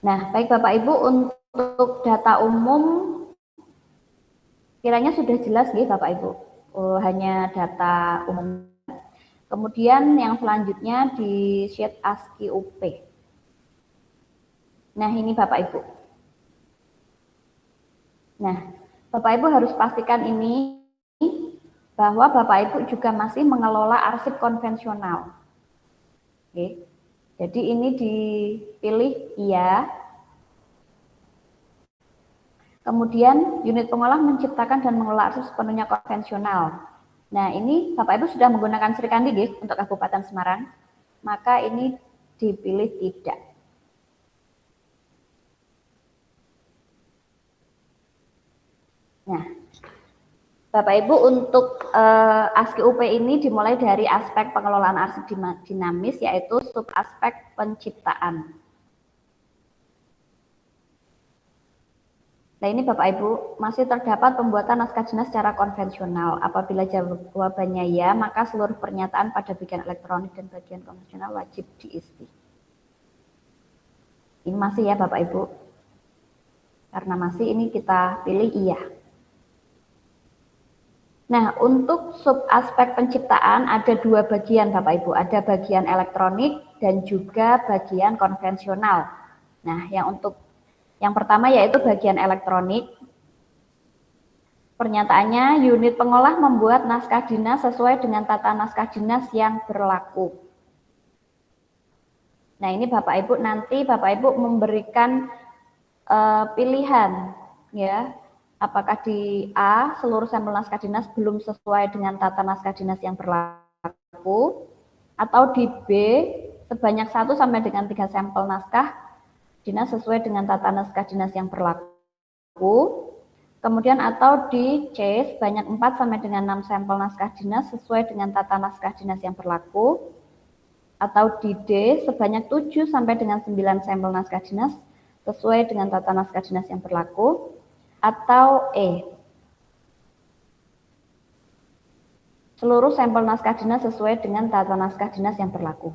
Nah, baik Bapak Ibu, untuk data umum kiranya sudah jelas nih Bapak Ibu. Hanya data umum. Kemudian yang selanjutnya di sheet ASCII UP. Nah, ini Bapak Ibu. Nah, Bapak Ibu harus pastikan ini bahwa Bapak Ibu juga masih mengelola arsip konvensional. Oke. Jadi ini dipilih iya. Kemudian unit pengolah menciptakan dan mengelola arsip sepenuhnya konvensional. Nah, ini Bapak Ibu sudah menggunakan Serikandi untuk Kabupaten Semarang, maka ini dipilih tidak. Nah, Bapak Ibu, untuk ASCII UP ini dimulai dari aspek pengelolaan arsip dinamis, yaitu sub aspek penciptaan. Nah, ini Bapak Ibu, masih terdapat pembuatan naskah dinas secara konvensional. Apabila jawabannya ya, maka seluruh pernyataan pada bagian elektronik dan bagian konvensional wajib diisi. Ini masih ya Bapak Ibu. Karena masih, ini kita pilih iya. Nah, untuk sub aspek penciptaan ada dua bagian Bapak Ibu. Ada bagian elektronik dan juga bagian konvensional. Nah, yang pertama yaitu bagian elektronik. Pernyataannya, unit pengolah membuat naskah dinas sesuai dengan tata naskah dinas yang berlaku. Nah, ini Bapak Ibu, nanti Bapak Ibu memberikan pilihan ya. Apakah di A, seluruh sampel naskah dinas belum sesuai dengan tata naskah dinas yang berlaku, atau di B, sebanyak 1 sampai dengan 3 sampel naskah dinas sesuai dengan tata naskah dinas yang berlaku, kemudian atau di C, sebanyak 4 sampai dengan 6 sampel naskah dinas sesuai dengan tata naskah dinas yang berlaku, atau di D, sebanyak 7 sampai dengan 9 sampel naskah dinas sesuai dengan tata naskah dinas yang berlaku, atau E, seluruh sampel naskah dinas sesuai dengan tata naskah dinas yang berlaku.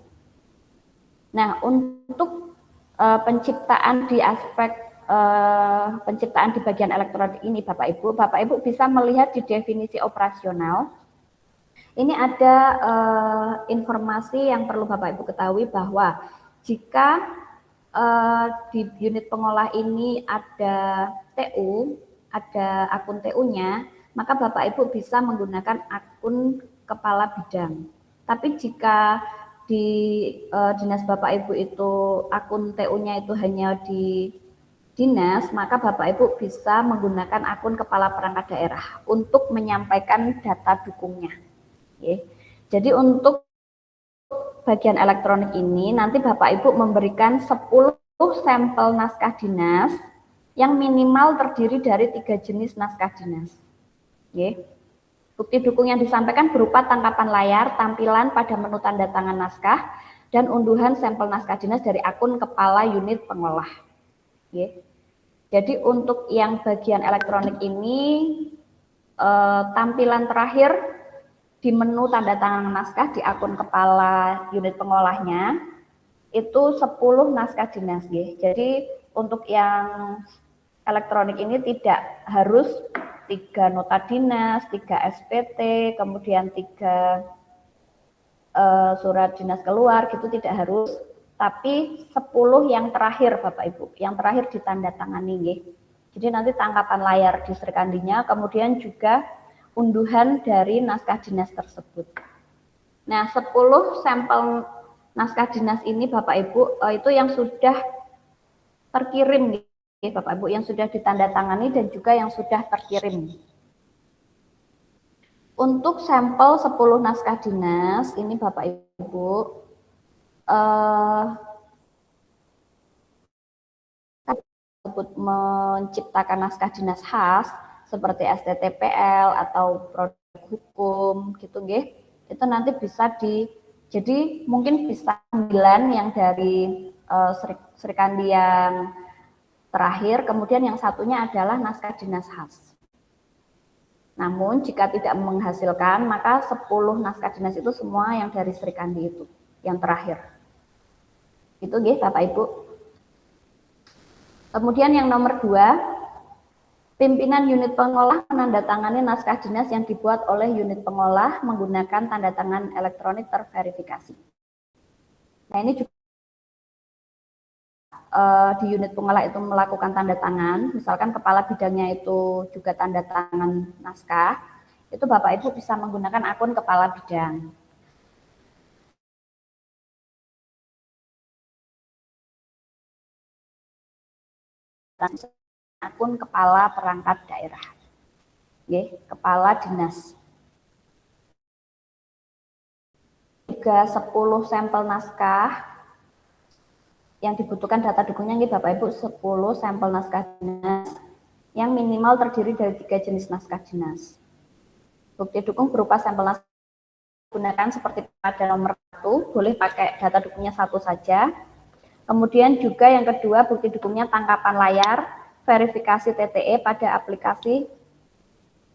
Nah, untuk penciptaan di aspek penciptaan di bagian elektronik ini Bapak Ibu bisa melihat di definisi operasional. Ini ada informasi yang perlu Bapak Ibu ketahui bahwa jika di unit pengolah ini ada TU, ada akun TU-nya, maka Bapak Ibu bisa menggunakan akun kepala bidang. Tapi jika di dinas Bapak Ibu itu akun TU-nya itu hanya di dinas, maka Bapak Ibu bisa menggunakan akun kepala perangkat daerah untuk menyampaikan data dukungnya. Jadi untuk bagian elektronik ini nanti Bapak Ibu memberikan 10 sampel naskah dinas yang minimal terdiri dari 3 jenis naskah dinas. Bukti dukung yang disampaikan berupa tangkapan layar, tampilan pada menu tanda tangan naskah, dan unduhan sampel naskah dinas dari akun kepala unit pengolah. Jadi untuk yang bagian elektronik ini tampilan terakhir di menu tanda tangan naskah di akun kepala unit pengolahnya itu 10 naskah dinas. Jadi untuk yang elektronik ini tidak harus 3 nota dinas, 3 SPT, kemudian 3 surat dinas keluar, gitu tidak harus. Tapi 10 yang terakhir Bapak Ibu, yang terakhir ditandatangani. Jadi nanti tangkapan layar di Serkandinya, kemudian juga unduhan dari naskah dinas tersebut. Nah, 10 sampel naskah dinas ini Bapak Ibu itu yang sudah terkirim Bapak Ibu, yang sudah ditandatangani dan juga yang sudah terkirim. Untuk sampel 10 naskah dinas ini Bapak Ibu menciptakan naskah dinas khas seperti STTPL atau produk hukum gitu itu nanti bisa jadi mungkin bisa 9 yang dari Serikandi yang terakhir, kemudian yang satunya adalah naskah dinas khas. Namun jika tidak menghasilkan, maka 10 naskah dinas itu semua yang dari Serikandi itu yang terakhir. Itu Bapak Ibu. Kemudian yang nomor 2, pimpinan unit pengolah menandatangani naskah dinas yang dibuat oleh unit pengolah menggunakan tanda tangan elektronik terverifikasi. Nah, ini juga di unit pengolah itu melakukan tanda tangan, misalkan kepala bidangnya itu juga tanda tangan naskah, itu Bapak Ibu bisa menggunakan akun kepala bidang. Akun kepala perangkat daerah, kepala dinas. Juga 10 sampel naskah yang dibutuhkan data dukungnya Bapak Ibu 10 sampel naskah dinas yang minimal terdiri dari 3 jenis naskah dinas. Bukti dukung berupa sampel naskah gunakan seperti pada nomor 1, boleh pakai data dukungnya 1 saja. Kemudian juga yang kedua, bukti dukungnya tangkapan layar, verifikasi TTE pada aplikasi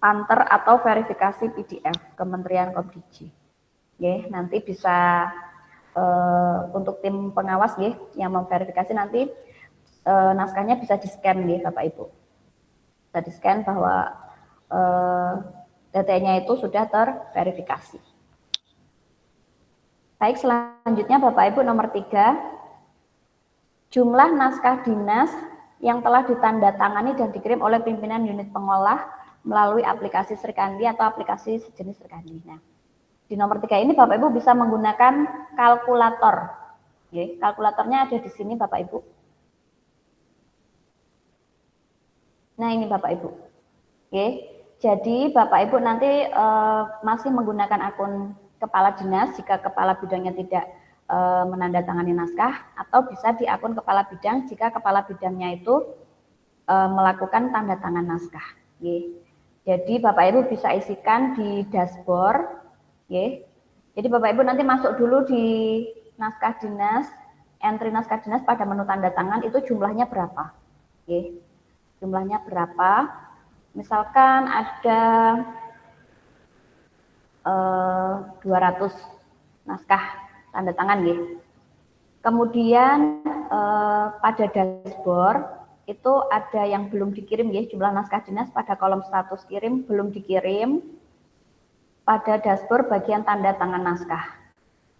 Panter atau verifikasi PDF Kementerian Komdigi. Nanti bisa untuk tim pengawas yang memverifikasi nanti naskahnya bisa di-scan Bapak Ibu. Bisa di-scan bahwa TTE-nya itu sudah terverifikasi. Baik, selanjutnya Bapak Ibu nomor 3, jumlah naskah dinas yang telah ditandatangani dan dikirim oleh pimpinan unit pengolah melalui aplikasi Srikandi atau aplikasi sejenis Srikandi. Nah, di nomor 3 ini Bapak Ibu bisa menggunakan kalkulator. Kalkulatornya ada di sini Bapak Ibu. Nah, ini Bapak Ibu. Jadi Bapak Ibu nanti masih menggunakan akun kepala dinas jika kepala bidangnya tidak menandatangani naskah, atau bisa di akun kepala bidang jika kepala bidangnya itu melakukan tanda tangan naskah. Jadi Bapak Ibu bisa isikan di dashboard. Jadi Bapak Ibu nanti masuk dulu di naskah dinas, entry naskah dinas pada menu tanda tangan itu jumlahnya berapa. Jumlahnya berapa? Misalkan ada 200 naskah tanda tangan Kemudian pada dashboard itu ada yang belum dikirim jumlah naskah dinas pada kolom status kirim belum dikirim pada dashboard bagian tanda tangan naskah.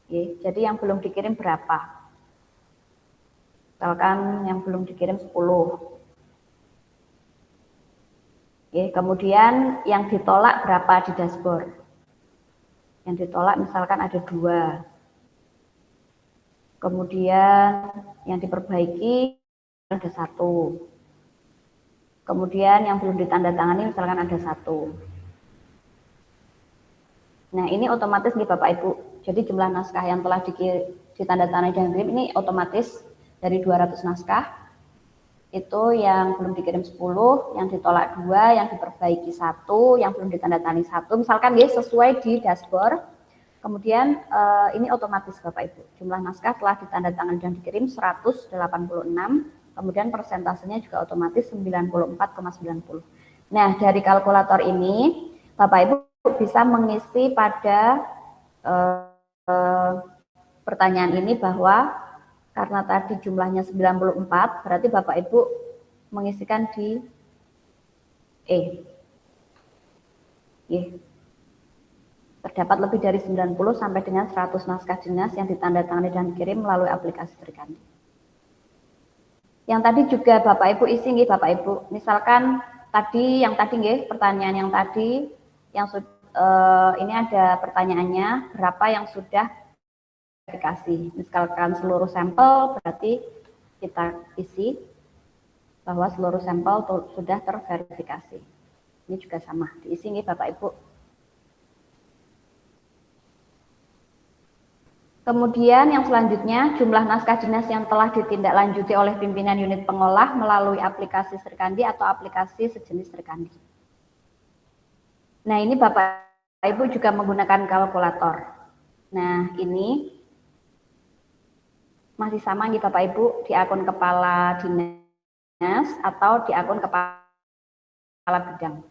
Jadi yang belum dikirim berapa? Misalkan yang belum dikirim 10. Kemudian yang ditolak berapa di dashboard? Yang ditolak misalkan ada 2. Kemudian yang diperbaiki ada 1. Kemudian yang belum ditandatangani misalkan ada 1. Nah, ini otomatis Bapak Ibu. Jadi jumlah naskah yang telah ditandatangani dan dikirim ini otomatis dari 200 naskah. Itu yang belum dikirim 10, yang ditolak 2, yang diperbaiki 1, yang belum ditandatangani 1. Misalkan sesuai di dashboard. Kemudian ini otomatis Bapak Ibu. Jumlah naskah telah ditandatangani dan dikirim 186. Kemudian persentasenya juga otomatis 94,90. Nah, dari kalkulator ini Bapak Ibu bisa mengisi pada pertanyaan ini bahwa karena tadi jumlahnya 94, berarti Bapak Ibu mengisikan di terdapat lebih dari 90 sampai dengan 100 naskah dinas yang ditandatangani dan dikirim melalui aplikasi Srikandi. Yang tadi juga Bapak Ibu isi Bapak Ibu. Misalkan tadi pertanyaan yang tadi yang ini ada pertanyaannya, berapa yang sudah verifikasi. Misalkan seluruh sampel, berarti kita isi bahwa seluruh sampel sudah terverifikasi. Ini juga sama, diisi Bapak Ibu. Kemudian yang selanjutnya, jumlah naskah dinas yang telah ditindaklanjuti oleh pimpinan unit pengolah melalui aplikasi Srikandi atau aplikasi sejenis Srikandi. Nah, ini Bapak Ibu juga menggunakan kalkulator. Nah, ini masih sama Bapak Ibu di akun kepala dinas atau di akun kepala bidang.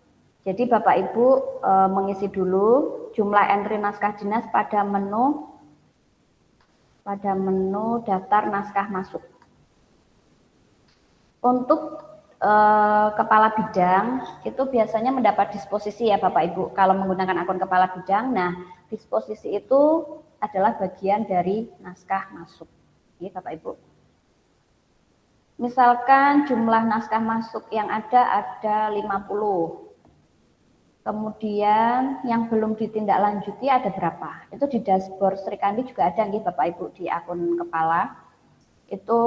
Jadi Bapak Ibu mengisi dulu jumlah entry naskah dinas pada menu daftar naskah masuk. Untuk kepala bidang itu biasanya mendapat disposisi ya Bapak Ibu kalau menggunakan akun kepala bidang. Nah, disposisi itu adalah bagian dari naskah masuk. Ya Bapak Ibu. Misalkan jumlah naskah masuk yang ada 50. Kemudian yang belum ditindaklanjuti ada berapa? Itu di dashboard Sri Kandi juga ada nih Bapak Ibu di akun kepala. Itu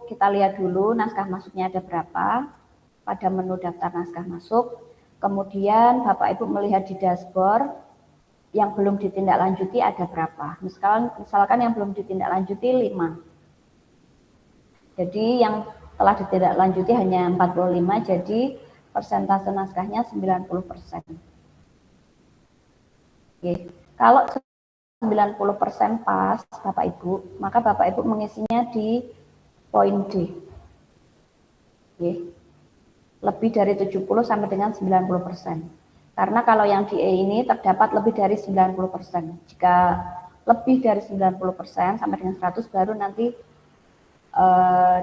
kita lihat dulu naskah masuknya ada berapa pada menu daftar naskah masuk. Kemudian Bapak Ibu melihat di dashboard yang belum ditindaklanjuti ada berapa. Misalkan yang belum ditindaklanjuti 5. Jadi yang telah ditindaklanjuti hanya 45, jadi persentase naskahnya 90%. Oke. Kalau 90% pas Bapak Ibu, maka Bapak Ibu mengisinya di poin D. Oke. Lebih dari 70 sampai dengan 90%. Karena kalau yang di E ini terdapat lebih dari 90%. Jika lebih dari 90% sampai dengan 100 baru nanti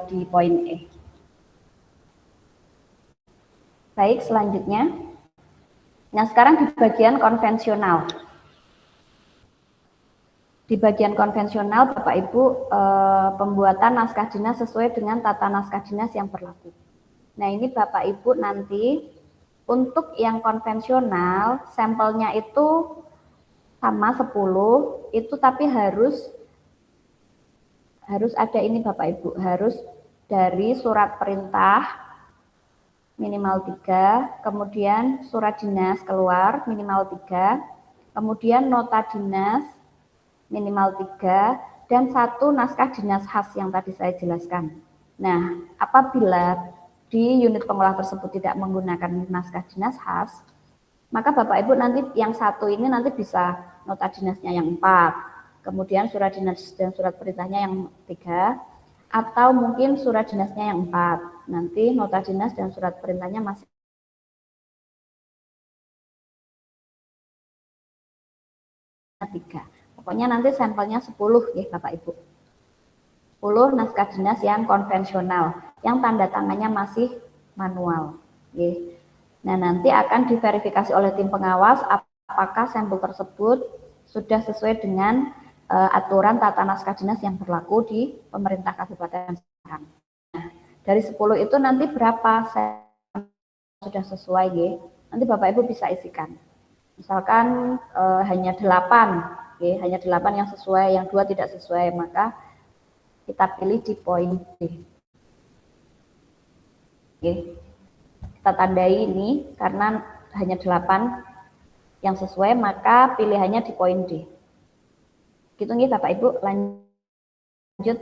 di poin E. Baik, selanjutnya. Nah, sekarang di bagian konvensional. Di bagian konvensional, Bapak Ibu, pembuatan naskah dinas sesuai dengan tata naskah dinas yang berlaku. Nah, ini Bapak Ibu nanti untuk yang konvensional, sampelnya itu sama 10, itu tapi harus ada ini Bapak Ibu, harus dari surat perintah minimal 3, kemudian surat dinas keluar minimal 3, kemudian nota dinas minimal 3, dan 1 naskah dinas khas yang tadi saya jelaskan. Nah, apabila di unit pengolah tersebut tidak menggunakan naskah dinas khas, maka Bapak Ibu nanti yang 1 ini nanti bisa nota dinasnya yang 4, kemudian surat dinas dan surat perintahnya yang 3, atau mungkin surat dinasnya yang 4, nanti nota dinas dan surat perintahnya masih 3. Pokoknya nanti sampelnya 10 ya Bapak Ibu. 10 naskah dinas yang konvensional, yang tanda tangannya masih manual. Ya. Nah, nanti akan diverifikasi oleh tim pengawas apakah sampel tersebut sudah sesuai dengan aturan tata naskah dinas yang berlaku di pemerintah Kabupaten Serang. Nah, dari 10 itu nanti berapa sudah sesuai ya. Nanti Bapak Ibu bisa isikan. Misalkan hanya 8, ya, hanya 8 yang sesuai, yang 2 tidak sesuai, maka kita pilih di poin D. Oke. Kita tandai ini karena hanya 8 yang sesuai, maka pilihannya di poin D. Gitu nih Bapak Ibu, lanjut.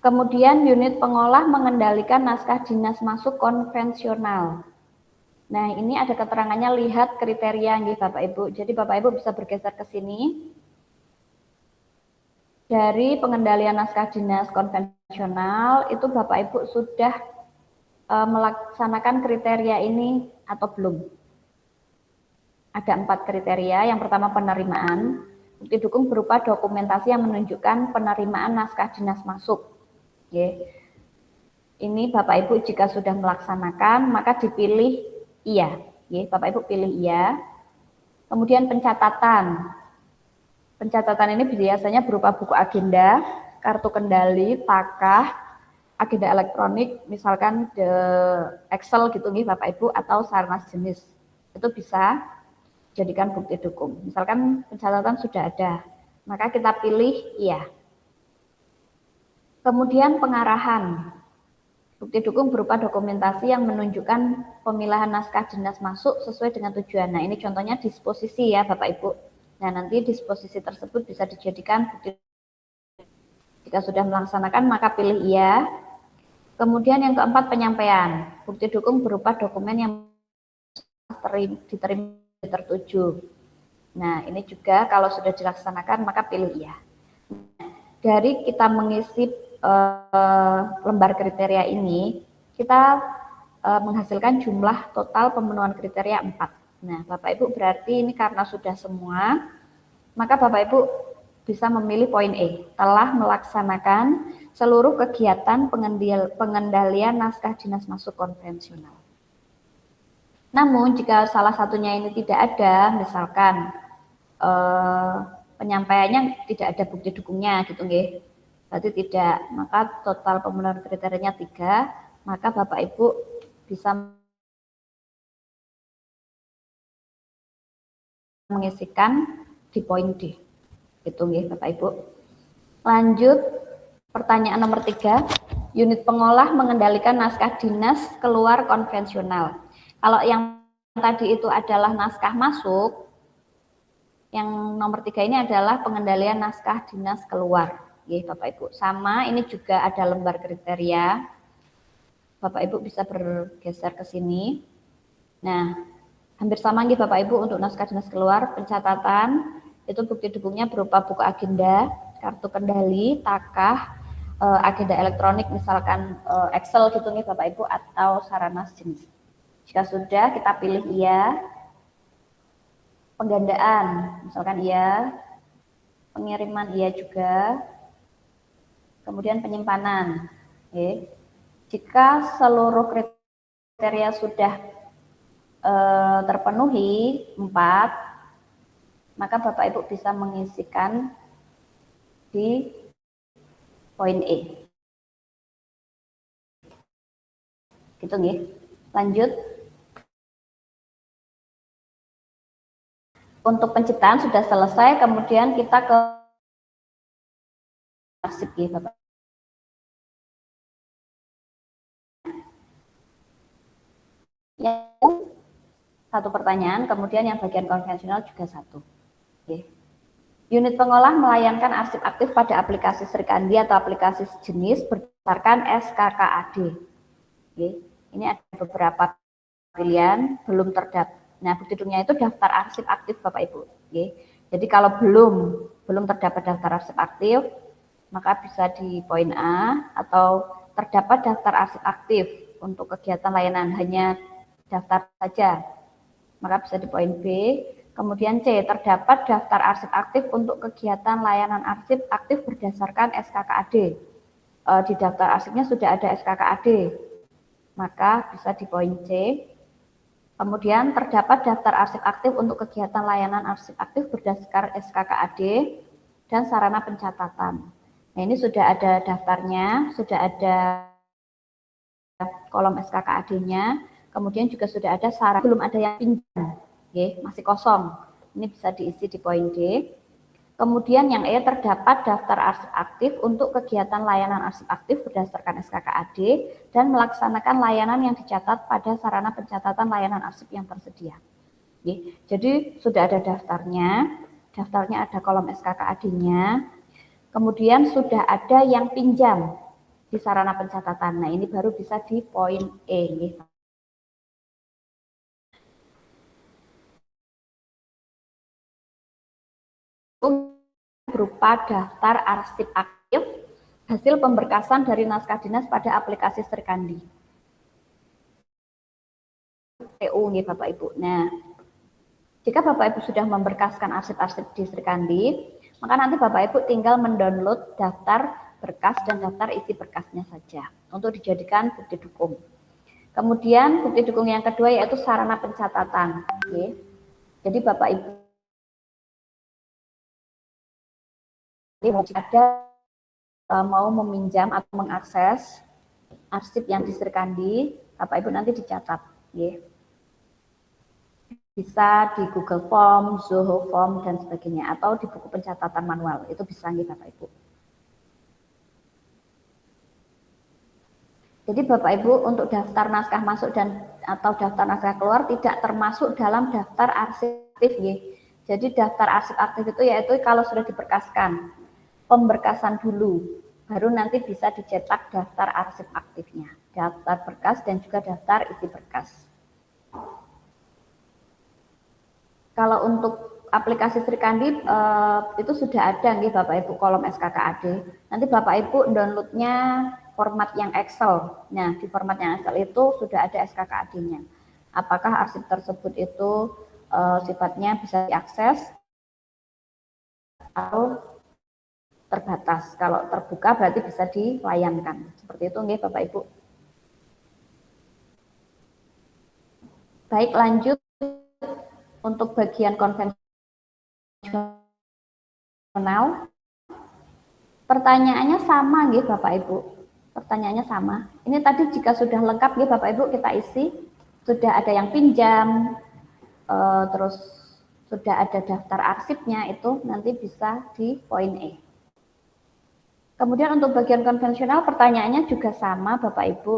Kemudian unit pengolah mengendalikan naskah dinas masuk konvensional. Nah, ini ada keterangannya, lihat kriteria nih Bapak Ibu. Jadi Bapak Ibu bisa bergeser ke sini. Dari pengendalian naskah dinas konvensional, itu Bapak Ibu sudah melaksanakan kriteria ini atau belum? Ada 4 kriteria. Yang pertama penerimaan. Bukti dukung berupa dokumentasi yang menunjukkan penerimaan naskah dinas masuk. Oke. Ini Bapak Ibu jika sudah melaksanakan, maka dipilih iya. Oke, Bapak Ibu pilih iya. Kemudian pencatatan. Pencatatan ini biasanya berupa buku agenda, kartu kendali, takah, agenda elektronik, misalkan the Excel gitu nih Bapak Ibu, atau sarana jenis. Itu bisa jadikan bukti dukung. Misalkan pencatatan sudah ada, maka kita pilih iya. Kemudian pengarahan. Bukti dukung berupa dokumentasi yang menunjukkan pemilahan naskah dinas masuk sesuai dengan tujuan. Nah, ini contohnya disposisi ya Bapak Ibu. Nah, nanti disposisi tersebut bisa dijadikan bukti. Jika sudah melaksanakan, maka pilih iya. Kemudian yang keempat, penyampaian. Bukti dukung berupa dokumen yang diterima tertuju. Nah, ini juga kalau sudah dilaksanakan, maka pilih iya. Dari kita mengisi lembar kriteria ini, kita menghasilkan jumlah total pemenuhan kriteria 4. Nah, Bapak Ibu berarti ini karena sudah semua, maka Bapak Ibu bisa memilih poin E, telah melaksanakan seluruh kegiatan pengendalian naskah dinas masuk konvensional. Namun jika salah satunya ini tidak ada, misalkan penyampaiannya tidak ada bukti dukungnya gitu nggih. Berarti tidak, maka total pemenuhan kriterianya 3, maka Bapak Ibu bisa mengisikan di poin D. Gitu nggih Bapak Ibu. Lanjut pertanyaan nomor 3, unit pengolah mengendalikan naskah dinas keluar konvensional. Kalau yang tadi itu adalah naskah masuk, yang nomor 3 ini adalah pengendalian naskah dinas keluar. Ya, Bapak Ibu. Sama, ini juga ada lembar kriteria. Bapak Ibu bisa bergeser ke sini. Nah, hampir sama nih Bapak Ibu untuk naskah dinas keluar, pencatatan, itu bukti dukungnya berupa buku agenda, kartu kendali, takah, agenda elektronik, misalkan Excel gitu nih Bapak Ibu, atau sarana sejenis. Jika sudah, kita pilih iya. Penggandaan, misalkan iya, pengiriman iya juga, kemudian penyimpanan. Oke. Jika seluruh kriteria sudah terpenuhi 4, maka Bapak Ibu bisa mengisikan di poin E. Gitu nih. Lanjut. Untuk penciptaan sudah selesai, kemudian kita ke arsip ya Bapak. Yang satu pertanyaan, kemudian yang bagian konvensional juga satu. Oke. Unit pengolah melayankan arsip aktif pada aplikasi Serikandi atau aplikasi sejenis berdasarkan SKKAD. Oke. Ini ada beberapa pilihan, belum terdaftar. Nah, bukti dukungnya itu daftar arsip aktif Bapak Ibu. Oke. Jadi kalau belum terdapat daftar arsip aktif, maka bisa di poin A, atau terdapat daftar arsip aktif untuk kegiatan layanan hanya daftar saja, maka bisa di poin B. Kemudian C, terdapat daftar arsip aktif untuk kegiatan layanan arsip aktif berdasarkan SKKAD. Di daftar arsipnya sudah ada SKKAD, maka bisa di poin C. Kemudian terdapat daftar arsip aktif untuk kegiatan layanan arsip aktif berdasarkan SKKAD dan sarana pencatatan. Nah, ini sudah ada daftarnya, sudah ada kolom SKKAD-nya, kemudian juga sudah ada sarana, belum ada yang pinjam, masih kosong. Ini bisa diisi di poin D. Kemudian yang E, terdapat daftar arsip aktif untuk kegiatan layanan arsip aktif berdasarkan SKKAD dan melaksanakan layanan yang dicatat pada sarana pencatatan layanan arsip yang tersedia. Jadi sudah ada daftarnya ada kolom SKKAD-nya, kemudian sudah ada yang pinjam di sarana pencatatan. Nah, ini baru bisa di poin E. Berupa daftar arsip aktif hasil pemberkasan dari naskah dinas pada aplikasi Serikandi. PU nih Bapak Ibu. Nah, jika Bapak Ibu sudah memberkaskan arsip-arsip di Serikandi, maka nanti Bapak Ibu tinggal mendownload daftar berkas dan daftar isi berkasnya saja untuk dijadikan bukti dukung. Kemudian bukti dukung yang kedua yaitu sarana pencatatan. Oke. Jadi Bapak Ibu ada mau meminjam atau mengakses arsip yang di Serikandi, Bapak Ibu nanti dicatat. Bisa di Google Form, Zoho Form, dan sebagainya, atau di buku pencatatan manual, itu bisa nih Bapak Ibu. Jadi Bapak Ibu untuk daftar naskah masuk dan atau daftar naskah keluar tidak termasuk dalam daftar arsip aktif. Jadi daftar arsip aktif itu yaitu kalau sudah diberkaskan, pemberkasan dulu, baru nanti bisa dicetak daftar arsip aktifnya, daftar berkas dan juga daftar isi berkas. Kalau untuk aplikasi Serikandi itu sudah ada nih Bapak Ibu kolom SKKAD. Nanti Bapak Ibu downloadnya format yang Excel. Nah, di format yang Excel itu sudah ada SKKAD-nya. Apakah arsip tersebut itu sifatnya bisa diakses atau terbatas. Kalau terbuka berarti bisa dilayankan. Seperti itu nggih Bapak Ibu. Baik, lanjut untuk bagian konvensional. Pertanyaannya sama nggih Bapak Ibu. Pertanyaannya sama. Ini tadi jika sudah lengkap nggih Bapak Ibu kita isi. Sudah ada yang pinjam, terus sudah ada daftar arsipnya, itu nanti bisa di poin E. Kemudian untuk bagian konvensional pertanyaannya juga sama Bapak Ibu.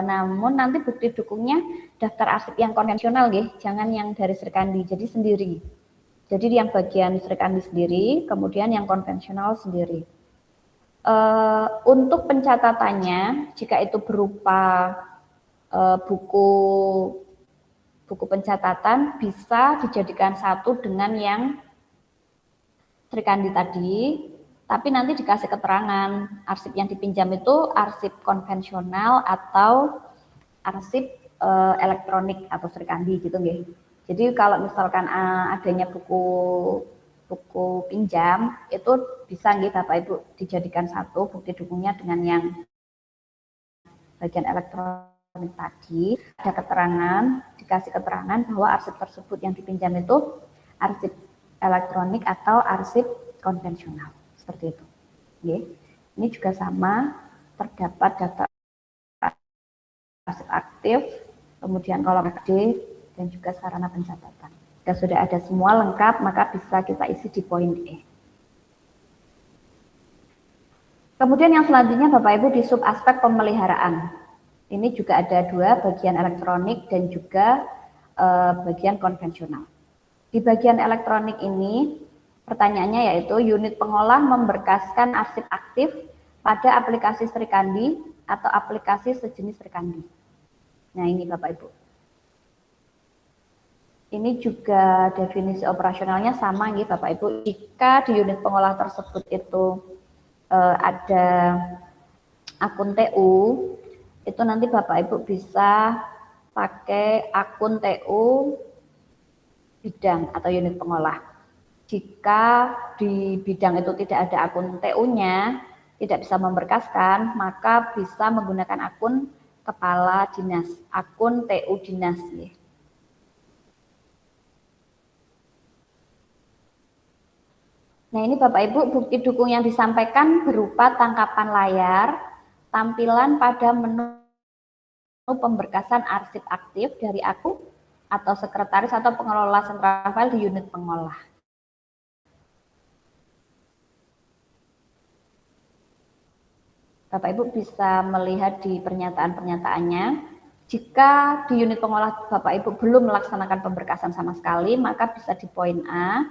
Namun nanti bukti dukungnya daftar arsip yang konvensional nggih, jangan yang dari Serkandi, jadi sendiri. Jadi yang bagian Serkandi sendiri, kemudian yang konvensional sendiri. Untuk pencatatannya, jika itu berupa buku pencatatan, bisa dijadikan satu dengan yang Serkandi tadi, tapi nanti dikasih keterangan arsip yang dipinjam itu arsip konvensional atau arsip elektronik atau Serkandi gitu nggih. Jadi kalau misalkan adanya buku pinjam itu bisa nggih Bapak Ibu dijadikan satu bukti dukungnya dengan yang bagian elektronik tadi, ada keterangan, dikasih keterangan bahwa arsip tersebut yang dipinjam itu arsip elektronik atau arsip konvensional, seperti itu. Oke. Ini juga sama, terdapat data arsip aktif, kemudian kolom D, dan juga sarana pencatatan. Jika sudah ada semua lengkap, maka bisa kita isi di poin E. Kemudian yang selanjutnya Bapak Ibu di sub aspek pemeliharaan. Ini juga ada dua, bagian elektronik dan juga bagian konvensional. Di bagian elektronik ini, pertanyaannya yaitu unit pengolah memberkaskan arsip aktif pada aplikasi Serkandi atau aplikasi sejenis Serkandi. Nah ini Bapak Ibu. Ini juga definisi operasionalnya sama nih Bapak Ibu. Jika di unit pengolah tersebut itu ada akun TU, itu nanti Bapak Ibu bisa pakai akun TU bidang atau unit pengolah. Jika di bidang itu tidak ada akun TU-nya, tidak bisa memberkaskan, maka bisa menggunakan akun kepala dinas, akun TU dinas. Nah ini Bapak Ibu bukti dukung yang disampaikan berupa tangkapan layar, tampilan pada menu pemberkasan arsip aktif dari aku atau sekretaris atau pengelola sentral file di unit pengolah. Bapak Ibu bisa melihat di pernyataan-pernyataannya, jika di unit pengolah Bapak Ibu belum melaksanakan pemberkasan sama sekali, maka bisa di poin A.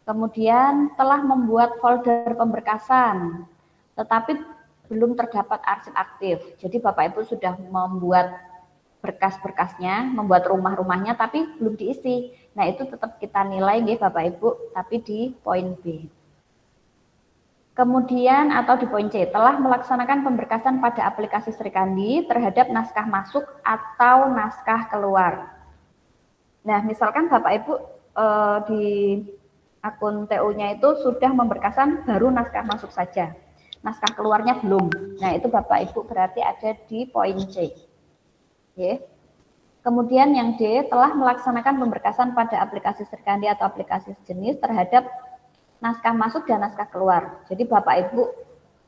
Kemudian telah membuat folder pemberkasan, tetapi belum terdapat arsip aktif. Jadi Bapak Ibu sudah membuat berkas-berkasnya, membuat rumah-rumahnya, tapi belum diisi. Nah itu tetap kita nilai nggih Bapak Ibu, tapi di poin B. Kemudian atau di poin C, telah melaksanakan pemberkasan pada aplikasi Serkandi terhadap naskah masuk atau naskah keluar. Nah misalkan Bapak Ibu di akun TU-nya itu sudah memberkasan baru naskah masuk saja, naskah keluarnya belum. Nah itu Bapak Ibu berarti ada di poin C. Oke. Kemudian yang D, telah melaksanakan pemberkasan pada aplikasi Serkandi atau aplikasi sejenis terhadap naskah masuk dan naskah keluar. Jadi Bapak Ibu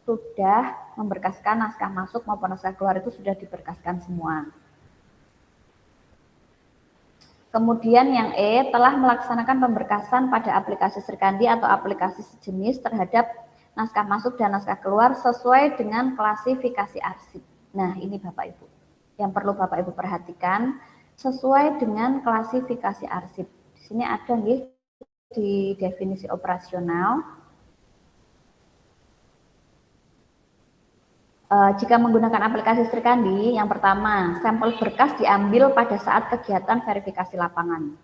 sudah memberkaskan naskah masuk maupun naskah keluar itu sudah diberkaskan semua. Kemudian yang E, telah melaksanakan pemberkasan pada aplikasi Serkandi atau aplikasi sejenis terhadap naskah masuk dan naskah keluar sesuai dengan klasifikasi arsip. Nah ini Bapak Ibu yang perlu Bapak Ibu perhatikan, sesuai dengan klasifikasi arsip. Di sini ada nih di definisi operasional. Jika menggunakan aplikasi Serkandi, yang pertama, sampel berkas diambil pada saat kegiatan verifikasi lapangan.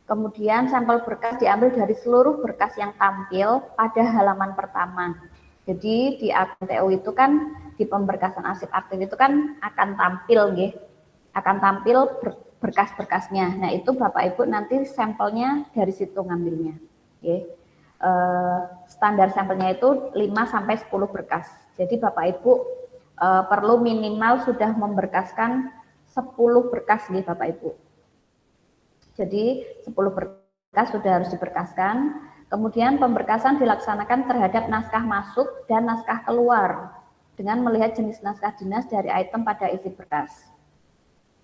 Kemudian sampel berkas diambil dari seluruh berkas yang tampil pada halaman pertama. Jadi di akun TU itu kan di pemberkasan arsip aktif itu kan akan tampil nggih. Akan tampil berkas-berkasnya. Nah, itu Bapak Ibu nanti sampelnya dari situ ngambilnya. Nggih. standar sampelnya itu 5-10 berkas. Jadi Bapak Ibu perlu minimal sudah memberkaskan 10 berkas nih Bapak Ibu. Jadi 10 berkas sudah harus diberkaskan. Kemudian pemberkasan dilaksanakan terhadap naskah masuk dan naskah keluar dengan melihat jenis naskah dinas dari item pada isi berkas.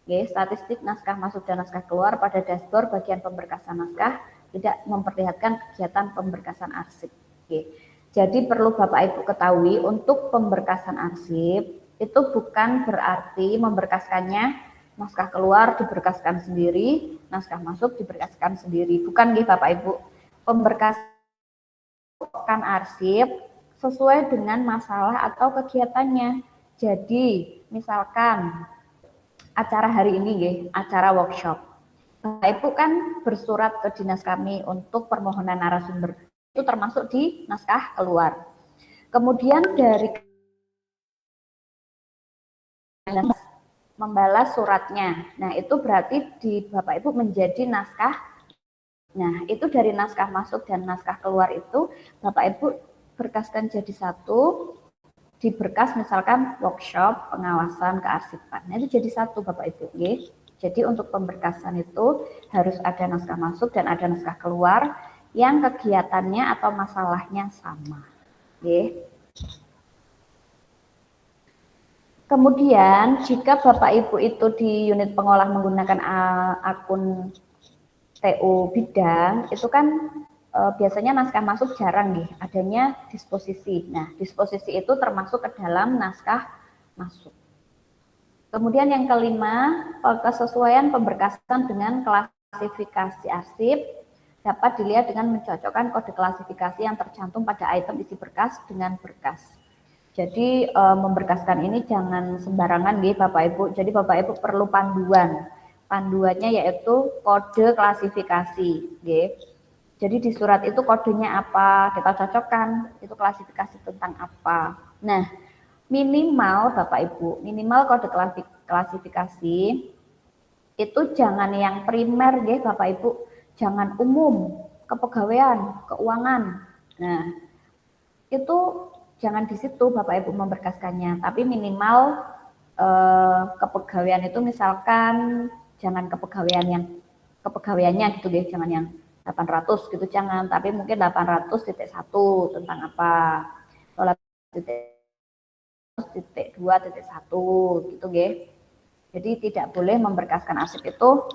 Oke, statistik naskah masuk dan naskah keluar pada dashboard bagian pemberkasan naskah tidak memperlihatkan kegiatan pemberkasan arsip. Oke. Jadi perlu Bapak Ibu ketahui untuk pemberkasan arsip itu bukan berarti memberkaskannya naskah keluar diberkaskan sendiri, naskah masuk diberkaskan sendiri. Bukan nggih Bapak Ibu. Pemberkasan arsip sesuai dengan masalah atau kegiatannya. Jadi, misalkan acara hari ini nggih, acara workshop. Bapak Ibu kan bersurat ke dinas kami untuk permohonan narasumber. Itu termasuk di naskah keluar. Kemudian dari membalas suratnya. Nah, itu berarti di Bapak Ibu menjadi naskah. Nah, itu dari naskah masuk dan naskah keluar itu Bapak Ibu berkaskan jadi satu, di berkas misalkan workshop pengawasan kearsipan. Nah, itu jadi satu Bapak Ibu, nggih. Jadi untuk pemberkasan itu harus ada naskah masuk dan ada naskah keluar yang kegiatannya atau masalahnya sama. Nggih. Kemudian jika Bapak Ibu itu di unit pengolah menggunakan akun TU bidang, itu kan biasanya naskah masuk jarang nih, adanya disposisi. Nah, disposisi itu termasuk ke dalam naskah masuk. Kemudian yang kelima, kesesuaian pemberkasan dengan klasifikasi arsip dapat dilihat dengan mencocokkan kode klasifikasi yang tercantum pada item isi berkas dengan berkas. Jadi memberkaskan ini jangan sembarangan nih Bapak Ibu. Jadi Bapak Ibu perlu panduan. Panduannya yaitu kode klasifikasi, nggih. Jadi di surat itu kodenya apa, kita cocokkan, itu klasifikasi tentang apa. Nah, minimal Bapak Ibu, minimal kode klasifikasi itu jangan yang primer nggih Bapak Ibu, jangan umum, kepegawaian, keuangan. Nah, itu jangan di situ Bapak Ibu memberkaskannya, tapi minimal kepegawaian itu misalkan jangan kepegawaiannya gitu deh, jangan yang 800 gitu jangan, tapi mungkin 800.1 tentang apa, 2.2.1 gitu nggih. Jadi tidak boleh memberkaskan arsip itu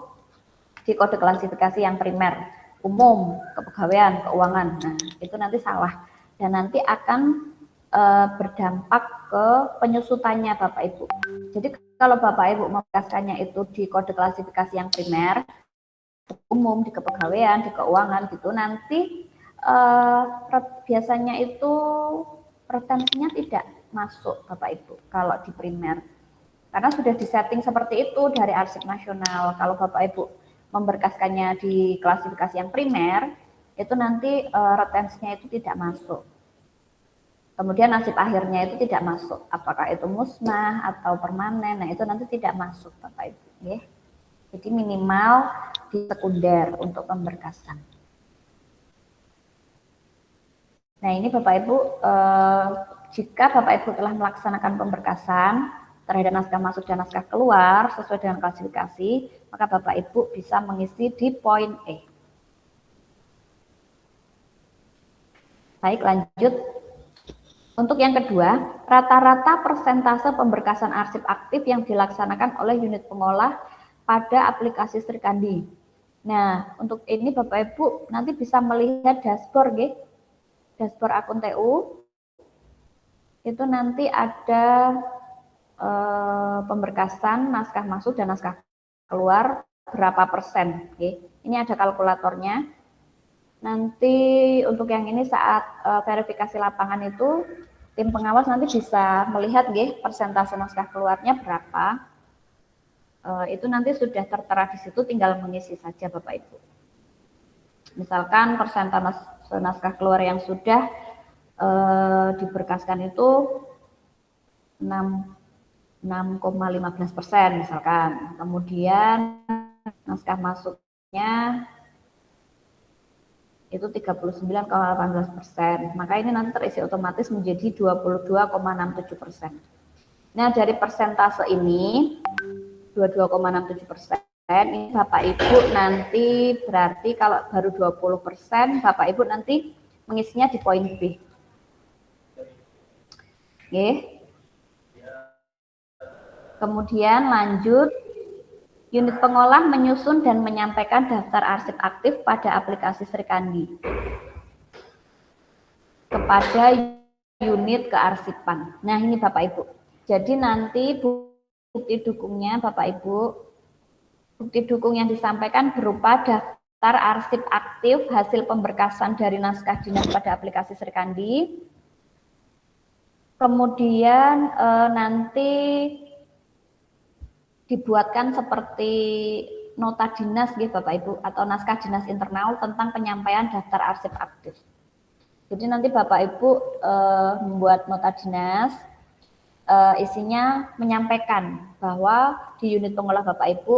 di kode klasifikasi yang primer, umum, kepegawaian, keuangan. Nah, itu nanti salah dan nanti akan berdampak ke penyusutannya Bapak Ibu. Jadi kalau Bapak Ibu memberkaskannya itu di kode klasifikasi yang primer, umum, di kepegawaian, di keuangan gitu, nanti biasanya itu retensinya tidak masuk Bapak Ibu kalau di primer. Karena sudah disetting seperti itu dari arsip nasional. Kalau Bapak Ibu memberkaskannya di klasifikasi yang primer, itu nanti retensinya itu tidak masuk. Kemudian nasib akhirnya itu tidak masuk. Apakah itu musnah atau permanen, nah itu nanti tidak masuk Bapak Ibu. Ya. Jadi minimal di sekunder untuk pemberkasan. Nah ini Bapak Ibu, jika Bapak Ibu telah melaksanakan pemberkasan terhadap naskah masuk dan naskah keluar sesuai dengan klasifikasi, maka Bapak Ibu bisa mengisi di poin E. Baik, lanjut. Untuk yang kedua, rata-rata persentase pemberkasan arsip aktif yang dilaksanakan oleh unit pengolah pada aplikasi Srikandi. Nah, untuk ini Bapak Ibu nanti bisa melihat dashboard, ya. Dashboard akun TU. Itu nanti ada pemberkasan naskah masuk dan naskah keluar berapa persen. Okay. Ini ada kalkulatornya. Nanti untuk yang ini saat verifikasi lapangan itu tim pengawas nanti bisa melihat persentase naskah keluarnya berapa. Itu nanti sudah tertera di situ, tinggal mengisi saja Bapak Ibu. Misalkan persentase naskah keluar yang sudah diberkaskan itu 6,15% misalkan. Kemudian naskah masuknya itu 39,18%. Maka ini nanti terisi otomatis menjadi 22,67%. Nah, dari persentase ini 22,67%, ini Bapak Ibu nanti berarti kalau baru 20%, Bapak Ibu nanti mengisinya di poin B. Oke. Kemudian lanjut, unit pengolah menyusun dan menyampaikan daftar arsip aktif pada aplikasi Srikandi kepada unit kearsipan. Nah, ini Bapak Ibu. Jadi nanti bukti dukungnya Bapak Ibu, bukti dukung yang disampaikan berupa daftar arsip aktif hasil pemberkasan dari naskah dinas pada aplikasi Srikandi. Kemudian nanti dibuatkan seperti nota dinas gitu Bapak Ibu atau naskah dinas internal tentang penyampaian daftar arsip aktif. Jadi nanti Bapak Ibu membuat nota dinas, isinya menyampaikan bahwa di unit pengolah Bapak Ibu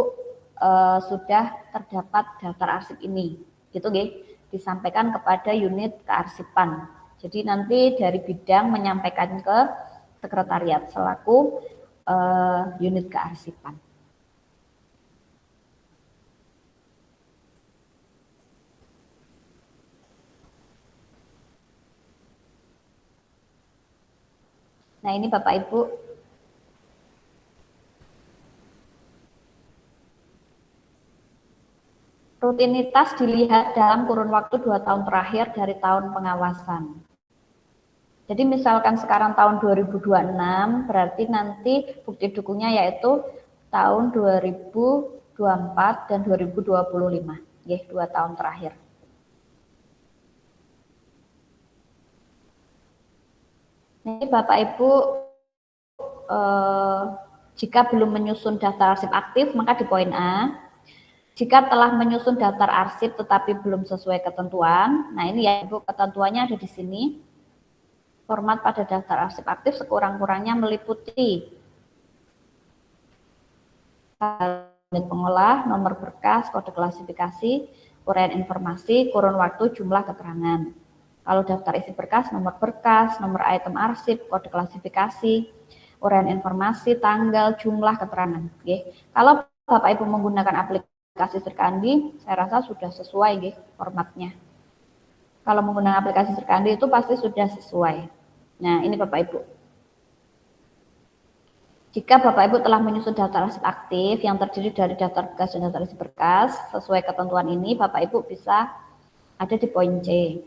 sudah terdapat daftar arsip ini, gitu nggih, disampaikan kepada unit kearsipan. Jadi nanti dari bidang menyampaikan ke sekretariat selaku unit kearsipan. Nah, ini Bapak Ibu rutinitas dilihat dalam kurun waktu 2 tahun terakhir dari tahun pengawasan. Jadi misalkan sekarang tahun 2026, berarti nanti bukti dukungnya yaitu tahun 2024 dan 2025, ya, 2 tahun terakhir. Ini Bapak Ibu, jika belum menyusun daftar arsip aktif, maka di poin A. Jika telah menyusun daftar arsip tetapi belum sesuai ketentuan, nah ini ya Ibu, ketentuannya ada di sini. Format pada daftar arsip aktif sekurang-kurangnya meliputi unit pengolah, nomor berkas, kode klasifikasi, uraian informasi, kurun waktu, jumlah keterangan. Kalau daftar isi berkas, nomor item arsip, kode klasifikasi, uraian informasi, tanggal, jumlah keterangan. Oke. Kalau Bapak Ibu menggunakan aplikasi Srikandi, saya rasa sudah sesuai formatnya. Kalau menggunakan aplikasi Srikandi itu pasti sudah sesuai. Nah, ini Bapak Ibu. Jika Bapak Ibu telah menyusun daftar arsip aktif yang terdiri dari daftar berkas dan daftar isi berkas, sesuai ketentuan ini Bapak Ibu bisa ada di poin C.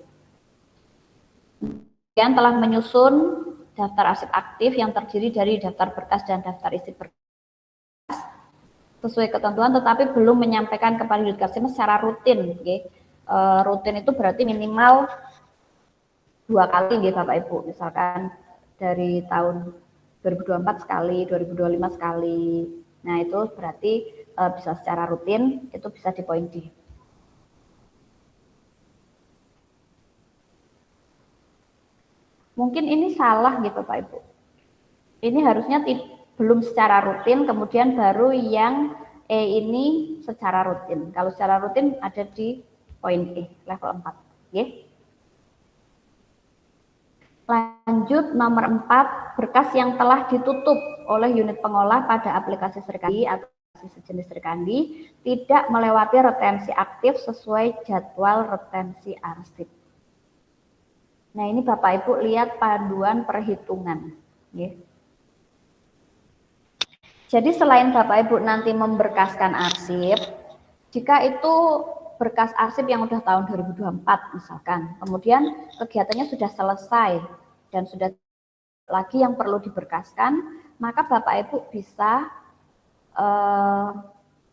Kemudian telah menyusun daftar arsip aktif yang terdiri dari daftar berkas dan daftar isi berkas sesuai ketentuan, tetapi belum menyampaikan kepada unit kearsipan secara rutin. Rutin itu berarti minimal 2 kali, Bapak Ibu. Misalkan dari tahun 2024 sekali, 2025 sekali. Nah, itu berarti bisa secara rutin, itu bisa di poin D. Mungkin ini salah gitu Pak Ibu. Ini harusnya belum secara rutin, kemudian baru yang E ini secara rutin. Kalau secara rutin ada di poin E, level 4. Ya. Lanjut nomor 4, berkas yang telah ditutup oleh unit pengolah pada aplikasi Srikandi atau sejenis Srikandi tidak melewati retensi aktif sesuai jadwal retensi arsip. Nah, ini Bapak Ibu lihat panduan perhitungan. Ya. Jadi selain Bapak Ibu nanti memberkaskan arsip, jika itu berkas arsip yang udah tahun 2024 misalkan, kemudian kegiatannya sudah selesai dan sudah lagi yang perlu diberkaskan, maka Bapak Ibu bisa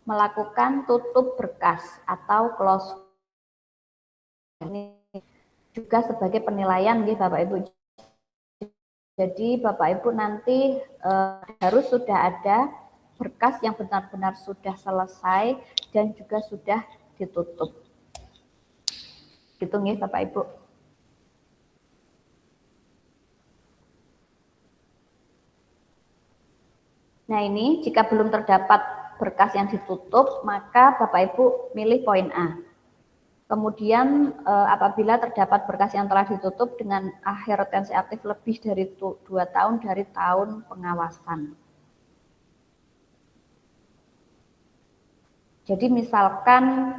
melakukan tutup berkas atau close. Ini juga sebagai penilaian nih Bapak Ibu. Jadi Bapak Ibu nanti harus sudah ada berkas yang benar-benar sudah selesai dan juga sudah ditutup. Gitu nih Bapak Ibu. Nah, ini jika belum terdapat berkas yang ditutup, maka Bapak Ibu milih poin A. Kemudian apabila terdapat berkas yang telah ditutup dengan akhir retensi aktif lebih dari 2 tahun dari tahun pengawasan. Jadi misalkan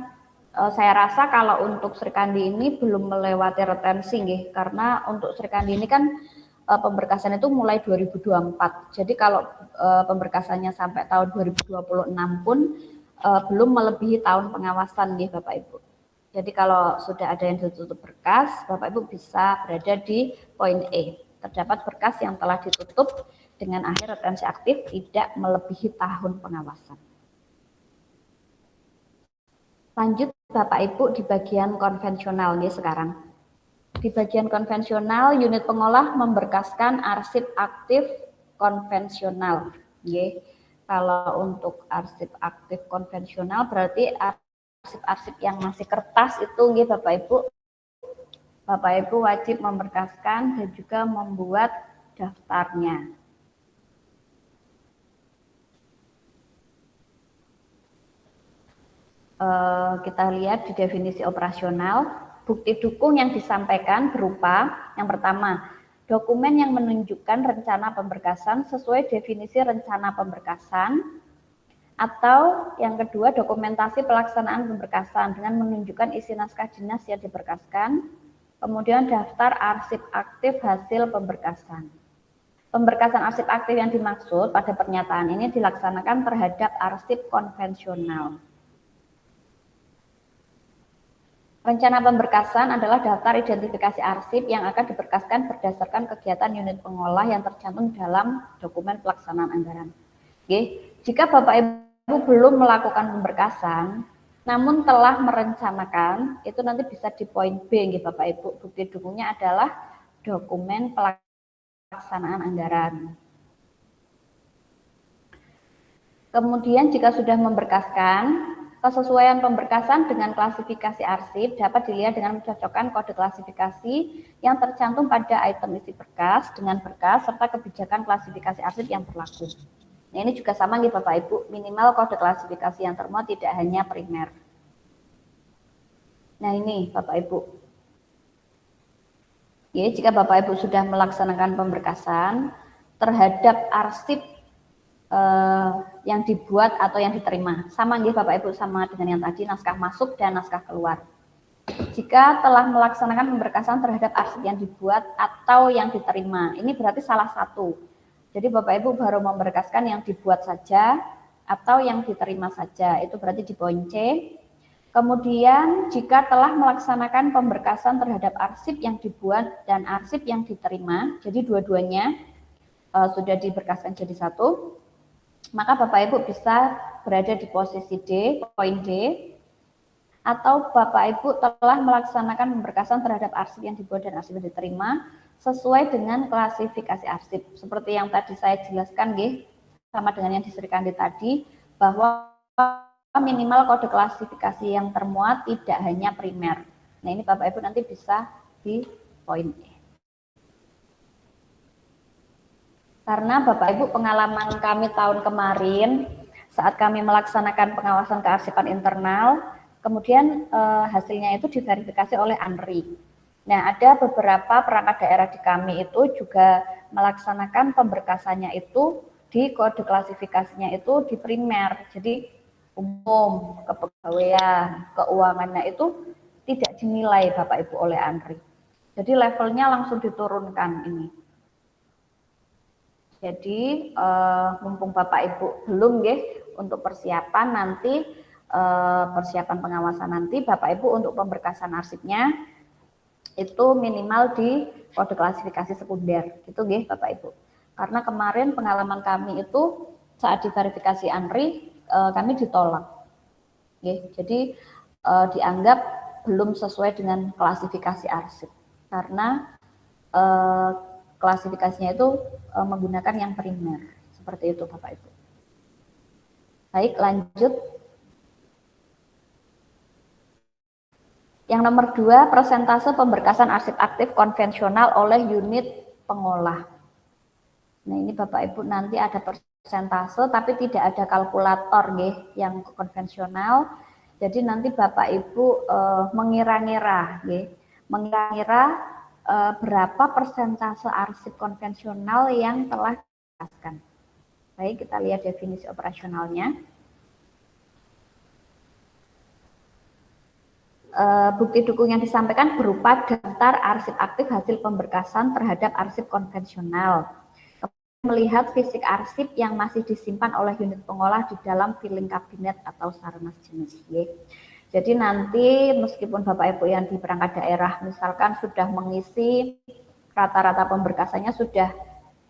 saya rasa kalau untuk Sri Kandi ini belum melewati retensi nggih, karena untuk Sri Kandi ini kan pemberkasan itu mulai 2024. Jadi kalau pemberkasannya sampai tahun 2026 pun belum melebihi tahun pengawasan nggih Bapak Ibu. Jadi kalau sudah ada yang ditutup berkas, Bapak Ibu bisa berada di poin E. Terdapat berkas yang telah ditutup dengan akhir retensi aktif tidak melebihi tahun pengawasan. Lanjut Bapak Ibu di bagian konvensional nih sekarang. Di bagian konvensional, unit pengolah memberkaskan arsip aktif konvensional. Kalau untuk arsip aktif konvensional berarti arsip-arsip yang masih kertas itu Bapak Ibu wajib memberkaskan dan juga membuat daftarnya. Kita lihat di definisi operasional, bukti dukung yang disampaikan berupa yang pertama, dokumen yang menunjukkan rencana pemberkasan sesuai definisi rencana pemberkasan, atau yang kedua dokumentasi pelaksanaan pemberkasan dengan menunjukkan isi naskah dinas yang diberkaskan, kemudian daftar arsip aktif hasil pemberkasan. Pemberkasan arsip aktif yang dimaksud pada pernyataan ini dilaksanakan terhadap arsip konvensional. Rencana pemberkasan adalah daftar identifikasi arsip yang akan diberkaskan berdasarkan kegiatan unit pengolah yang tercantum dalam dokumen pelaksanaan anggaran. Oke. Jika Bapak Ibu belum melakukan pemberkasan, namun telah merencanakan, itu nanti bisa di poin B, Bapak Ibu. Bukti dukungnya adalah dokumen pelaksanaan anggaran. Kemudian jika sudah memberkaskan, kesesuaian pemberkasan dengan klasifikasi arsip dapat dilihat dengan mencocokkan kode klasifikasi yang tercantum pada item isi berkas dengan berkas serta kebijakan klasifikasi arsip yang berlaku. Nah, ini juga sama nih Bapak Ibu, minimal kode klasifikasi yang termuat tidak hanya primer. Nah, ini Bapak Ibu. Ya, jika Bapak Ibu sudah melaksanakan pemberkasan terhadap arsip yang dibuat atau yang diterima. Sama nih Bapak Ibu, sama dengan yang tadi, naskah masuk dan naskah keluar. Jika telah melaksanakan pemberkasan terhadap arsip yang dibuat atau yang diterima, ini berarti salah satu. Jadi Bapak Ibu baru memberkaskan yang dibuat saja atau yang diterima saja, itu berarti di poin C. Kemudian jika telah melaksanakan pemberkasan terhadap arsip yang dibuat dan arsip yang diterima, jadi dua-duanya sudah diberkaskan jadi satu, maka Bapak Ibu bisa berada di posisi D, poin D, atau Bapak Ibu telah melaksanakan pemberkasan terhadap arsip yang dibuat dan arsip yang diterima sesuai dengan klasifikasi arsip. Seperti yang tadi saya jelaskan, sama dengan yang diserikan tadi, bahwa minimal kode klasifikasi yang termuat tidak hanya primer. Nah, ini Bapak Ibu nanti bisa di poin E. Karena Bapak Ibu pengalaman kami tahun kemarin saat kami melaksanakan pengawasan kearsipan internal, kemudian hasilnya itu diverifikasi oleh ANRI. Nah, ada beberapa perangkat daerah di kami itu juga melaksanakan pemberkasannya itu di kode klasifikasinya itu di primer. Jadi umum, kepegawaian, keuangannya itu tidak dinilai Bapak Ibu oleh ANRI. Jadi levelnya langsung diturunkan ini. Jadi mumpung Bapak Ibu belum untuk persiapan nanti, persiapan pengawasan nanti, Bapak Ibu untuk pemberkasan arsipnya itu minimal di kode klasifikasi sekunder, gitu Bapak Ibu. Karena kemarin pengalaman kami itu saat diverifikasi ANRI kami ditolak, jadi dianggap belum sesuai dengan klasifikasi arsip karena klasifikasinya itu menggunakan yang primer, seperti itu Bapak Ibu. Baik, lanjut. Yang nomor 2, persentase pemberkasan arsip aktif konvensional oleh unit pengolah. Nah, ini Bapak Ibu nanti ada persentase tapi tidak ada kalkulator yang konvensional. Jadi nanti Bapak Ibu mengira-ngira, berapa persentase arsip konvensional yang telah dijelaskan. Baik, kita lihat definisi operasionalnya. Bukti dukung yang disampaikan berupa daftar arsip aktif hasil pemberkasan terhadap arsip konvensional. Melihat fisik arsip yang masih disimpan oleh unit pengolah di dalam filing kabinet atau sarana jenis. Jadi nanti meskipun Bapak Ibu yang di perangkat daerah misalkan sudah mengisi rata-rata pemberkasannya sudah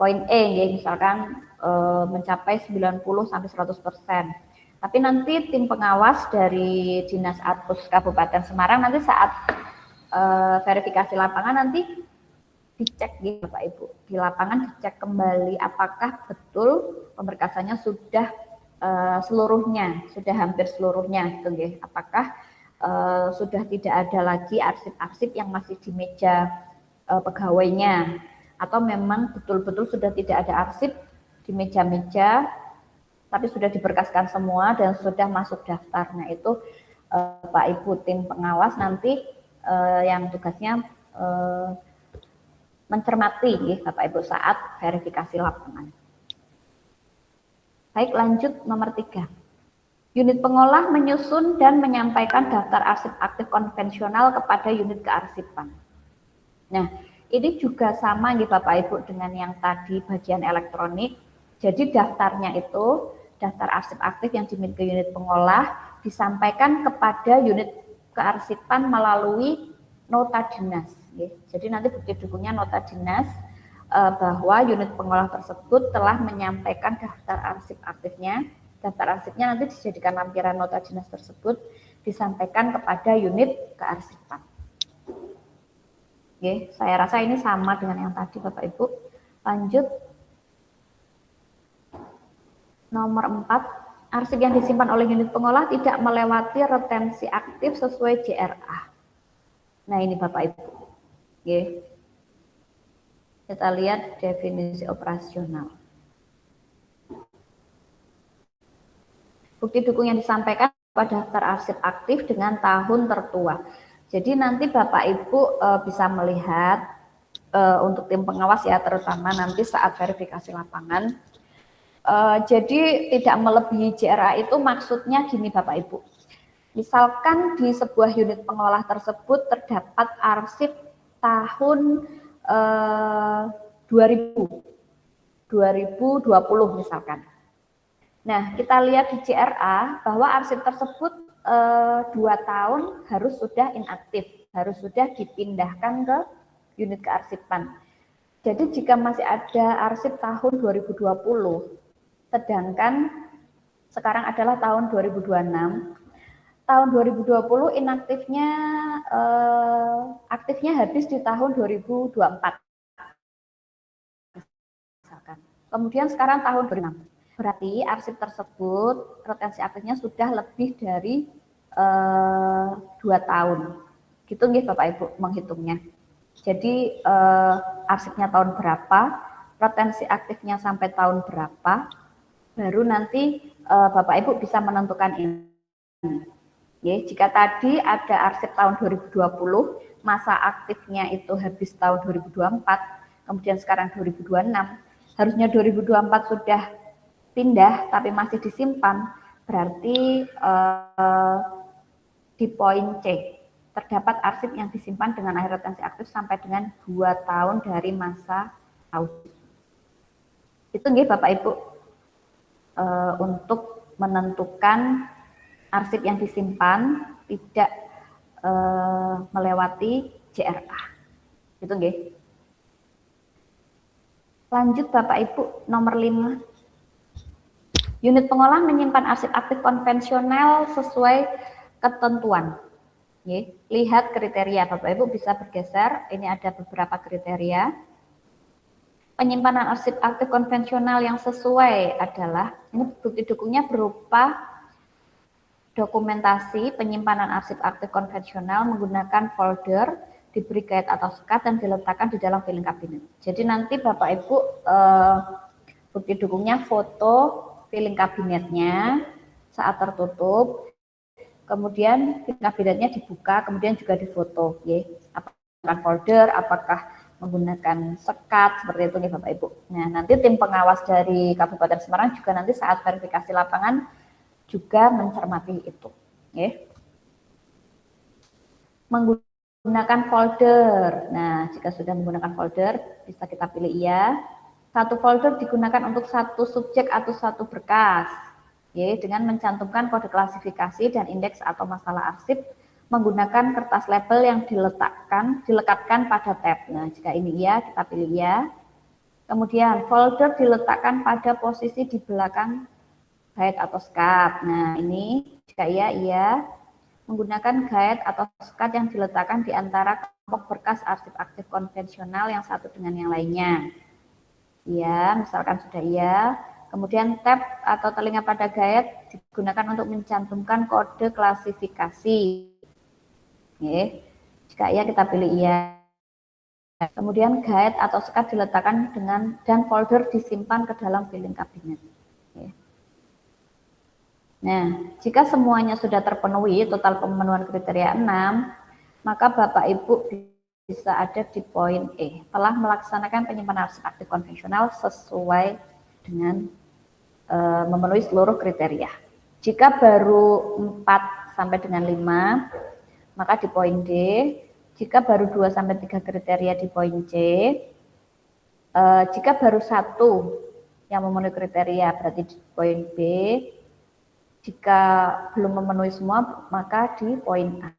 poin E, misalkan mencapai 90 sampai 100%. Tapi nanti tim pengawas dari Dinas Adpus Kabupaten Semarang nanti saat verifikasi lapangan nanti dicek gitu Bapak Ibu. Di lapangan dicek kembali apakah betul pemberkasannya sudah seluruhnya, sudah hampir seluruhnya gitu ya. Apakah sudah tidak ada lagi arsip-arsip yang masih di meja pegawainya, atau memang betul-betul sudah tidak ada arsip di meja-meja tapi sudah diberkaskan semua dan sudah masuk daftar. Nah itu Pak Ibu tim pengawas nanti yang tugasnya mencermati ya, Bapak Ibu saat verifikasi lapangan. Baik, lanjut nomor 3. Unit pengolah menyusun dan menyampaikan daftar arsip aktif konvensional kepada unit kearsipan. Nah, ini juga sama nih Bapak Ibu dengan yang tadi bagian elektronik. Jadi daftarnya itu, daftar arsip aktif yang dimiliki unit pengolah disampaikan kepada unit kearsipan melalui nota dinas. Jadi nanti bukti dukungnya nota dinas bahwa unit pengolah tersebut telah menyampaikan daftar arsip aktifnya. Daftar arsipnya nanti dijadikan lampiran nota dinas tersebut disampaikan kepada unit kearsipan. Saya rasa ini sama dengan yang tadi Bapak Ibu. Lanjut. Nomor 4, arsip yang disimpan oleh unit pengolah tidak melewati retensi aktif sesuai JRA. Nah ini Bapak Ibu. Kita lihat definisi operasional. Bukti dukung yang disampaikan pada daftar arsip aktif dengan tahun tertua. Jadi nanti Bapak Ibu bisa melihat untuk tim pengawas ya, terutama nanti saat verifikasi lapangan. Jadi tidak melebihi JRA itu maksudnya gini Bapak Ibu. Misalkan di sebuah unit pengolah tersebut terdapat arsip tahun 2020 misalkan. Nah, kita lihat di JRA bahwa arsip tersebut 2 tahun harus sudah inaktif, harus sudah dipindahkan ke unit kearsipan. Jadi jika masih ada arsip tahun 2020, sedangkan sekarang adalah tahun 2026, tahun 2020 inaktifnya aktifnya habis di tahun 2024. Misalkan. Kemudian sekarang tahun 2026. Berarti arsip tersebut retensi aktifnya sudah lebih dari 2 tahun. Gitu nggih Bapak Ibu menghitungnya. Jadi arsipnya tahun berapa, retensi aktifnya sampai tahun berapa, baru nanti Bapak Ibu bisa menentukan ini. Jika tadi ada arsip tahun 2020, masa aktifnya itu habis tahun 2024, kemudian sekarang 2026, harusnya 2024 sudah pindah tapi masih disimpan, berarti di poin C terdapat arsip yang disimpan dengan akhir retensi aktif sampai dengan 2 tahun dari masa audit. Itu nggih Bapak Ibu untuk menentukan arsip yang disimpan tidak melewati JRA. Itu nggih. Lanjut Bapak Ibu nomor 5. Unit pengolah menyimpan arsip aktif konvensional sesuai ketentuan. Lihat kriteria, Bapak Ibu bisa bergeser, ini ada beberapa kriteria. Penyimpanan arsip aktif konvensional yang sesuai adalah, ini bukti dukungnya berupa dokumentasi penyimpanan arsip aktif konvensional menggunakan folder, diberi guide atau sekat dan diletakkan di dalam filing kabinet. Jadi nanti Bapak Ibu bukti dukungnya foto filing kabinetnya saat tertutup, kemudian kabinetnya dibuka, kemudian juga difoto, ya. Apakah folder, apakah menggunakan sekat seperti itu nih Bapak Ibu. Nah, nanti tim pengawas dari Kabupaten Semarang juga nanti saat verifikasi lapangan juga mencermati itu, ya. Menggunakan folder. Nah, jika sudah menggunakan folder, bisa kita pilih iya. Satu folder digunakan untuk satu subjek atau satu berkas, ya, dengan mencantumkan kode klasifikasi dan indeks atau masalah arsip menggunakan kertas label yang dilekatkan pada tab. Nah, jika ini iya, kita pilih iya. Kemudian folder diletakkan pada posisi di belakang guide atau skat. Nah, ini jika iya, iya. Menggunakan guide atau skat yang diletakkan di antara kelompok berkas arsip aktif konvensional yang satu dengan yang lainnya. Ya, misalkan sudah iya. Kemudian tab atau telinga pada guide digunakan untuk mencantumkan kode klasifikasi. Oke. Jika iya kita pilih iya. Kemudian guide atau skat diletakkan dan folder disimpan ke dalam filing kabinet. Oke. Nah, jika semuanya sudah terpenuhi, total pemenuhan kriteria 6, maka Bapak Ibu bisa ada di poin E, telah melaksanakan penyimpanan arsip aktif konvensional sesuai dengan memenuhi seluruh kriteria. Jika baru 4 sampai dengan 5, maka di poin D. Jika baru 2 sampai 3 kriteria di poin C. Jika baru 1 yang memenuhi kriteria berarti di poin B. Jika belum memenuhi semua, maka di poin A.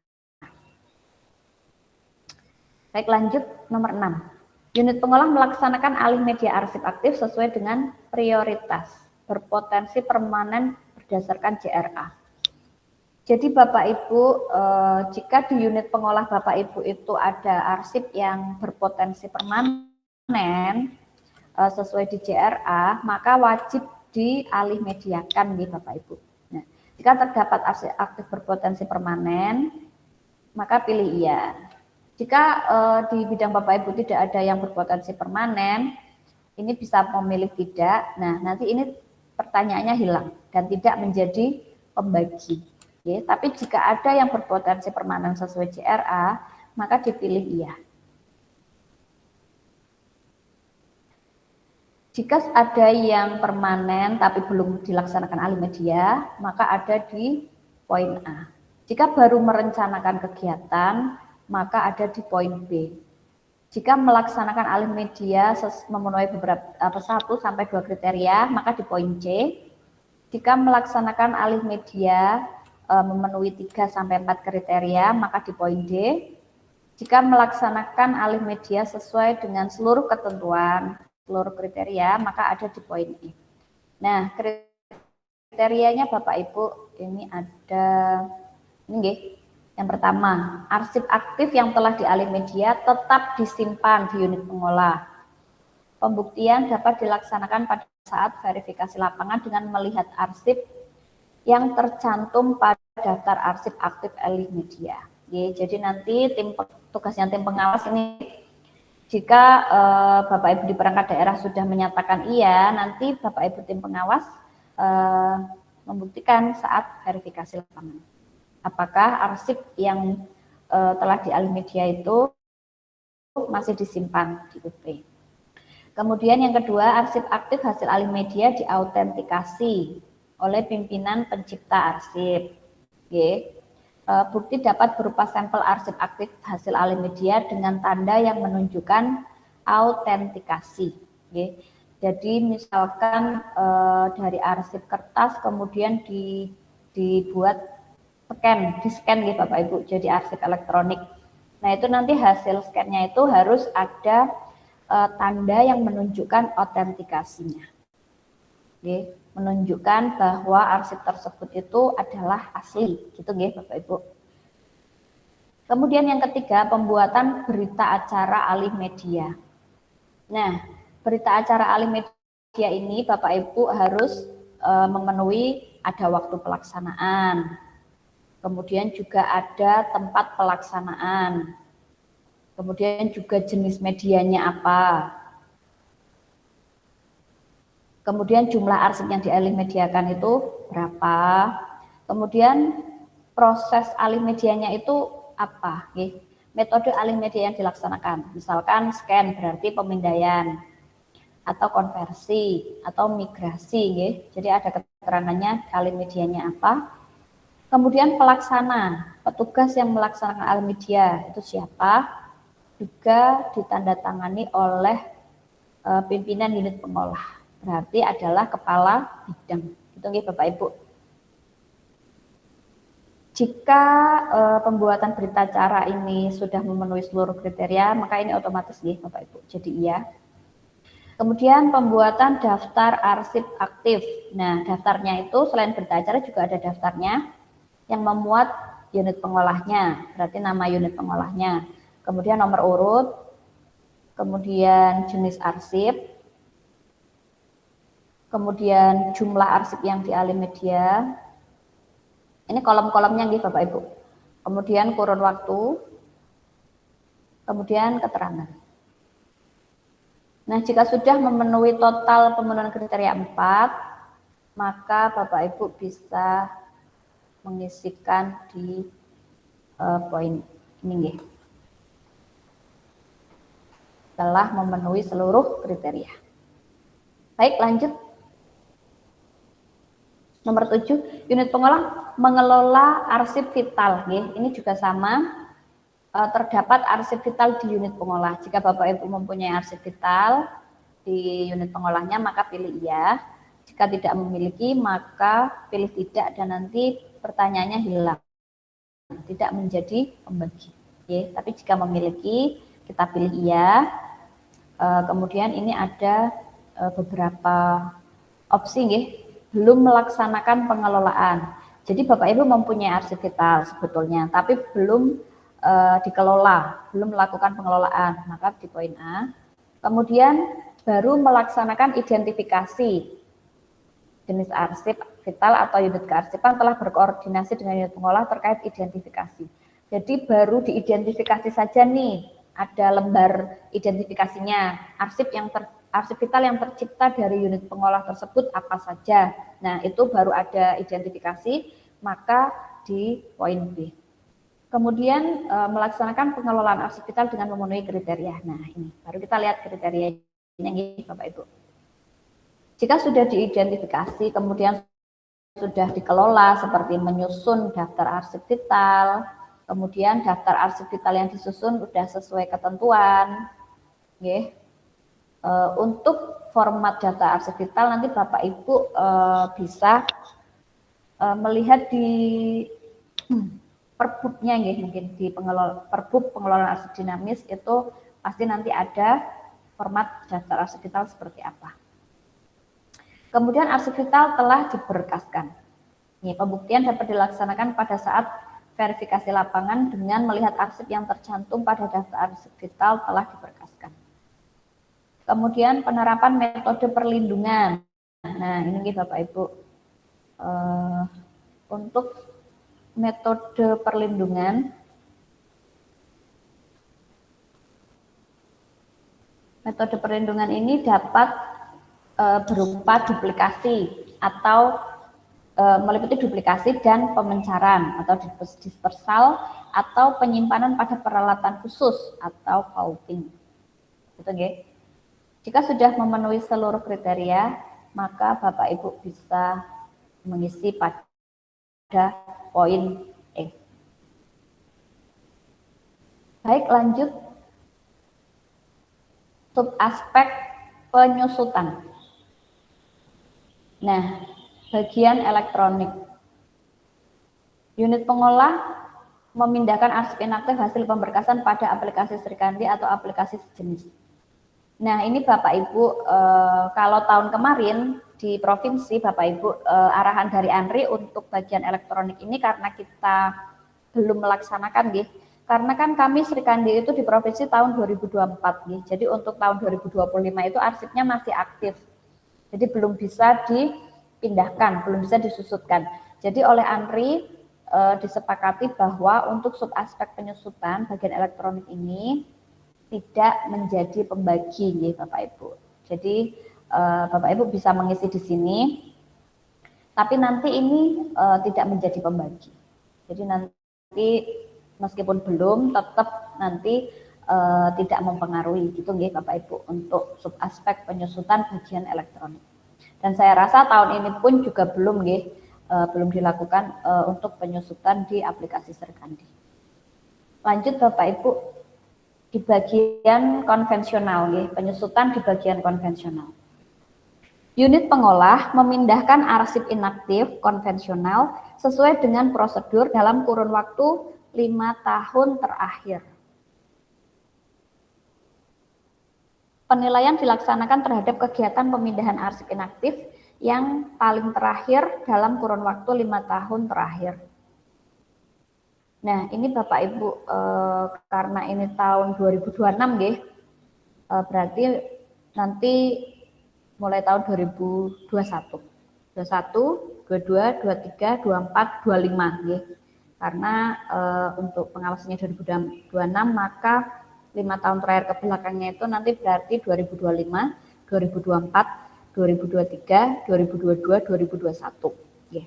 Baik, lanjut nomor 6. Unit pengolah melaksanakan alih media arsip aktif sesuai dengan prioritas berpotensi permanen berdasarkan JRA. Jadi Bapak Ibu, jika di unit pengolah Bapak Ibu itu ada arsip yang berpotensi permanen sesuai di JRA, maka wajib dialih mediakan nih Bapak Ibu. Nah, jika terdapat arsip aktif berpotensi permanen, maka pilih iya. Jika di bidang Bapak Ibu tidak ada yang berpotensi permanen, ini bisa memilih tidak. Nah, nanti ini pertanyaannya hilang dan tidak menjadi pembagi. Ya, tapi jika ada yang berpotensi permanen sesuai JRA, maka dipilih iya. Jika ada yang permanen tapi belum dilaksanakan alih media, maka ada di poin A. Jika baru merencanakan kegiatan, maka ada di poin B. Jika melaksanakan alih media memenuhi beberapa 1 sampai 2 kriteria, maka di poin C. Jika melaksanakan alih media memenuhi 3 sampai 4 kriteria, maka di poin D. Jika melaksanakan alih media sesuai dengan seluruh ketentuan, seluruh kriteria, maka ada di poin E. Nah, kriterianya Bapak Ibu ini ada ini. Yang pertama, arsip aktif yang telah dialih media tetap disimpan di unit pengolah. Pembuktian dapat dilaksanakan pada saat verifikasi lapangan dengan melihat arsip yang tercantum pada daftar arsip aktif alih media. Jadi nanti tugasnya tim pengawas ini, jika Bapak Ibu di perangkat daerah sudah menyatakan iya, nanti Bapak Ibu tim pengawas membuktikan saat verifikasi lapangan. Apakah arsip yang telah dialih media itu masih disimpan di UP. Kemudian yang kedua, arsip aktif hasil alih media diautentikasi oleh pimpinan pencipta arsip. Bukti dapat berupa sampel arsip aktif hasil alih media dengan tanda yang menunjukkan autentikasi. Jadi misalkan dari arsip kertas kemudian dibuat di-scan gitu Bapak Ibu, jadi arsip elektronik. Nah, itu nanti hasil scan-nya itu harus ada tanda yang menunjukkan autentikasinya. Menunjukkan bahwa arsip tersebut itu adalah asli, gitu nggih Bapak Ibu. Kemudian yang ketiga, pembuatan berita acara alih media. Nah, berita acara alih media ini Bapak Ibu harus memenuhi ada waktu pelaksanaan. Kemudian juga ada tempat pelaksanaan. Kemudian juga jenis medianya apa. Kemudian jumlah arsip yang dialih mediakan itu berapa. Kemudian proses alih medianya itu apa? Metode alih media yang dilaksanakan, misalkan scan berarti pemindaian, atau konversi, atau migrasi. Jadi ada keterangannya alih medianya apa. Kemudian pelaksana, petugas yang melaksanakan alih media itu siapa? Juga ditandatangani oleh pimpinan unit pengolah. Berarti adalah kepala bidang. Itu Bapak Ibu. Jika pembuatan berita acara ini sudah memenuhi seluruh kriteria, maka ini otomatis Bapak Ibu. Jadi iya. Kemudian pembuatan daftar arsip aktif. Nah, daftarnya itu selain berita acara juga ada daftarnya yang memuat unit pengolahnya, berarti nama unit pengolahnya. Kemudian nomor urut, kemudian jenis arsip, kemudian jumlah arsip yang dialih media. Ini kolom-kolomnya Bapak Ibu. Kemudian kurun waktu, kemudian keterangan. Nah, jika sudah memenuhi total pemenuhan kriteria 4, maka Bapak Ibu bisa mengisikan di poin ini telah memenuhi seluruh kriteria. Baik, lanjut. Nomor 7, unit pengolah mengelola arsip vital. Ini juga sama, terdapat arsip vital di unit pengolah. Jika Bapak Ibu mempunyai arsip vital di unit pengolahnya, maka pilih iya. Jika tidak memiliki, maka pilih tidak, dan nanti pertanyaannya hilang, tidak menjadi pembagi. Tapi jika memiliki, kita pilih iya. Kemudian ini ada beberapa opsi belum melaksanakan pengelolaan. Jadi Bapak Ibu mempunyai arsip vital sebetulnya, tapi belum dikelola, belum melakukan pengelolaan, maka di poin A. Kemudian baru melaksanakan identifikasi jenis arsip vital atau unit kearsipan, telah berkoordinasi dengan unit pengolah terkait identifikasi. Jadi baru diidentifikasi saja nih, ada lembar identifikasinya, arsip vital yang tercipta dari unit pengolah tersebut apa saja. Nah, itu baru ada identifikasi, maka di poin B. Kemudian melaksanakan pengelolaan arsip vital dengan memenuhi kriteria. Nah, ini baru kita lihat kriterianya Bapak Ibu. Jika sudah diidentifikasi, kemudian sudah dikelola seperti menyusun daftar arsip vital, kemudian daftar arsip vital yang disusun sudah sesuai ketentuan. Untuk format data arsip vital nanti Bapak Ibu bisa melihat di perbubnya mungkin di perbub pengelolaan arsip dinamis itu pasti nanti ada format daftar arsip vital seperti apa. Kemudian arsip vital telah diberkaskan. Pembuktian dapat dilaksanakan pada saat verifikasi lapangan dengan melihat arsip yang tercantum pada daftar arsip vital telah diberkaskan. Kemudian penerapan metode perlindungan. Nah, ini Bapak Ibu. Untuk metode perlindungan, ini dapat berupa duplikasi atau meliputi duplikasi dan pemencaran atau dispersal atau penyimpanan pada peralatan khusus atau vaulting. Jika sudah memenuhi seluruh kriteria, maka Bapak Ibu bisa mengisi pada poin E. Baik, lanjut. Subaspek penyusutan. Nah, bagian elektronik. Unit pengolah memindahkan arsip inaktif hasil pemberkasan pada aplikasi Srikandi atau aplikasi sejenis. Nah, ini Bapak Ibu, kalau tahun kemarin di provinsi Bapak Ibu, arahan dari ANRI untuk bagian elektronik ini karena kita belum melaksanakan karena kan kami Srikandi itu di provinsi tahun 2024 jadi untuk tahun 2025 itu arsipnya masih aktif. Jadi belum bisa dipindahkan, belum bisa disusutkan. Jadi oleh ANRI disepakati bahwa untuk subaspek penyusutan bagian elektronik ini tidak menjadi pembagi Bapak Ibu. Jadi Bapak Ibu bisa mengisi di sini, tapi nanti ini tidak menjadi pembagi. Jadi nanti meskipun belum, tetap nanti tidak mempengaruhi gitu nggih Bapak Ibu untuk subaspek penyusutan bagian elektronik. Dan saya rasa tahun ini pun juga belum nggih, belum dilakukan untuk penyusutan di aplikasi Serkandi. Lanjut Bapak Ibu, di bagian konvensional nggih, penyusutan di bagian konvensional. Unit pengolah memindahkan arsip inaktif konvensional sesuai dengan prosedur dalam kurun waktu 5 tahun terakhir. Penilaian dilaksanakan terhadap kegiatan pemindahan arsip inaktif yang paling terakhir dalam kurun waktu 5 tahun terakhir. Nah, ini Bapak Ibu, karena ini tahun 2026 nggih, berarti nanti mulai tahun 2021, 22, 23, 24, 25 nggih. Karena untuk pengawasnya 2026 maka 5 tahun terakhir ke belakangnya itu nanti berarti 2025, 2024, 2023, 2022, 2021 nggih.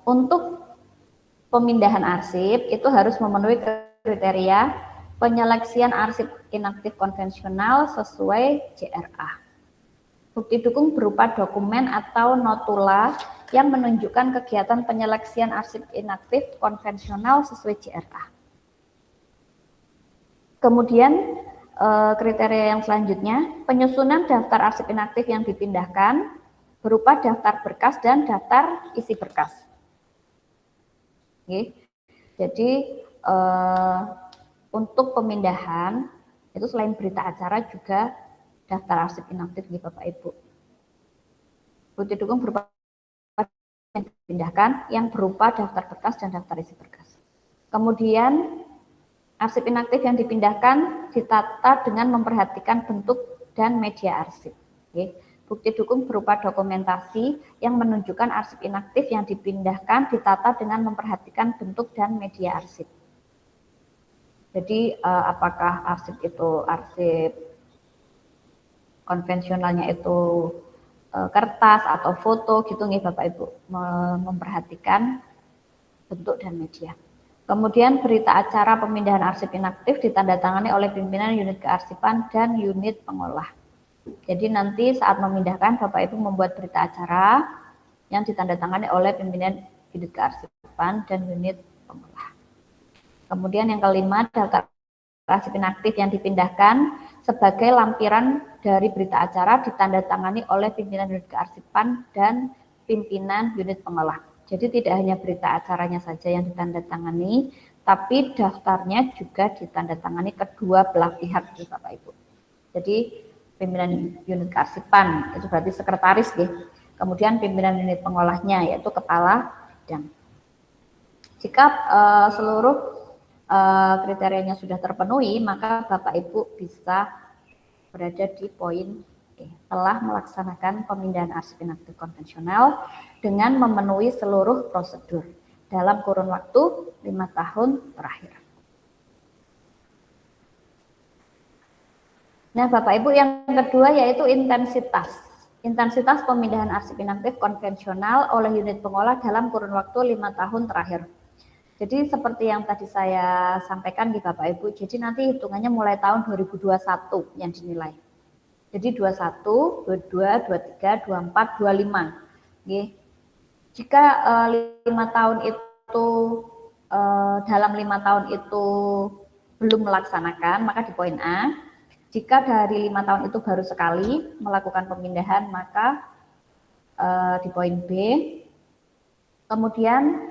Untuk pemindahan arsip itu harus memenuhi kriteria penyeleksian arsip inaktif konvensional sesuai JRA. Bukti dukung berupa dokumen atau notula yang menunjukkan kegiatan penyeleksian arsip inaktif konvensional sesuai JRA. Kemudian kriteria yang selanjutnya, penyusunan daftar arsip inaktif yang dipindahkan berupa daftar berkas dan daftar isi berkas. Oke. Jadi untuk pemindahan itu selain berita acara juga daftar arsip inaktif di Bapak Ibu. Bukti dukung berupa yang dipindahkan yang berupa daftar berkas dan daftar isi berkas. Kemudian arsip inaktif yang dipindahkan ditata dengan memperhatikan bentuk dan media arsip. Oke. Bukti dukung berupa dokumentasi yang menunjukkan arsip inaktif yang dipindahkan ditata dengan memperhatikan bentuk dan media arsip. Jadi apakah arsip itu arsip konvensionalnya itu kertas atau foto gitu nih Bapak Ibu, memperhatikan bentuk dan media. Kemudian berita acara pemindahan arsip inaktif ditandatangani oleh pimpinan unit kearsipan dan unit pengolah. Jadi nanti saat memindahkan Bapak Ibu membuat berita acara yang ditandatangani oleh pimpinan unit kearsipan dan unit pengolah. Kemudian yang kelima, daftar arsip inaktif yang dipindahkan sebagai lampiran dari berita acara ditandatangani oleh pimpinan unit kearsipan dan pimpinan unit pengolah. Jadi tidak hanya berita acaranya saja yang ditandatangani, tapi daftarnya juga ditandatangani kedua belah pihak, Bapak Ibu. Jadi pimpinan unit kearsipan itu berarti sekretaris, kemudian pimpinan unit pengolahnya yaitu kepala bidang. Jika seluruh kriterianya sudah terpenuhi, maka Bapak Ibu bisa berada di poin E, telah melaksanakan pemindahan arsip inaktif konvensional dengan memenuhi seluruh prosedur dalam kurun waktu 5 tahun terakhir. Nah, Bapak Ibu, yang kedua yaitu intensitas. Intensitas pemindahan arsip inaktif konvensional oleh unit pengolah dalam kurun waktu 5 tahun terakhir. Jadi seperti yang tadi saya sampaikan di Bapak Ibu, jadi nanti hitungannya mulai tahun 2021 yang dinilai. Jadi 21, 22, 23, 24, 25. Oke. Jika 5 tahun itu dalam 5 tahun itu belum melaksanakan, maka di poin A. Jika dari 5 tahun itu baru sekali melakukan pemindahan, maka di poin B. Kemudian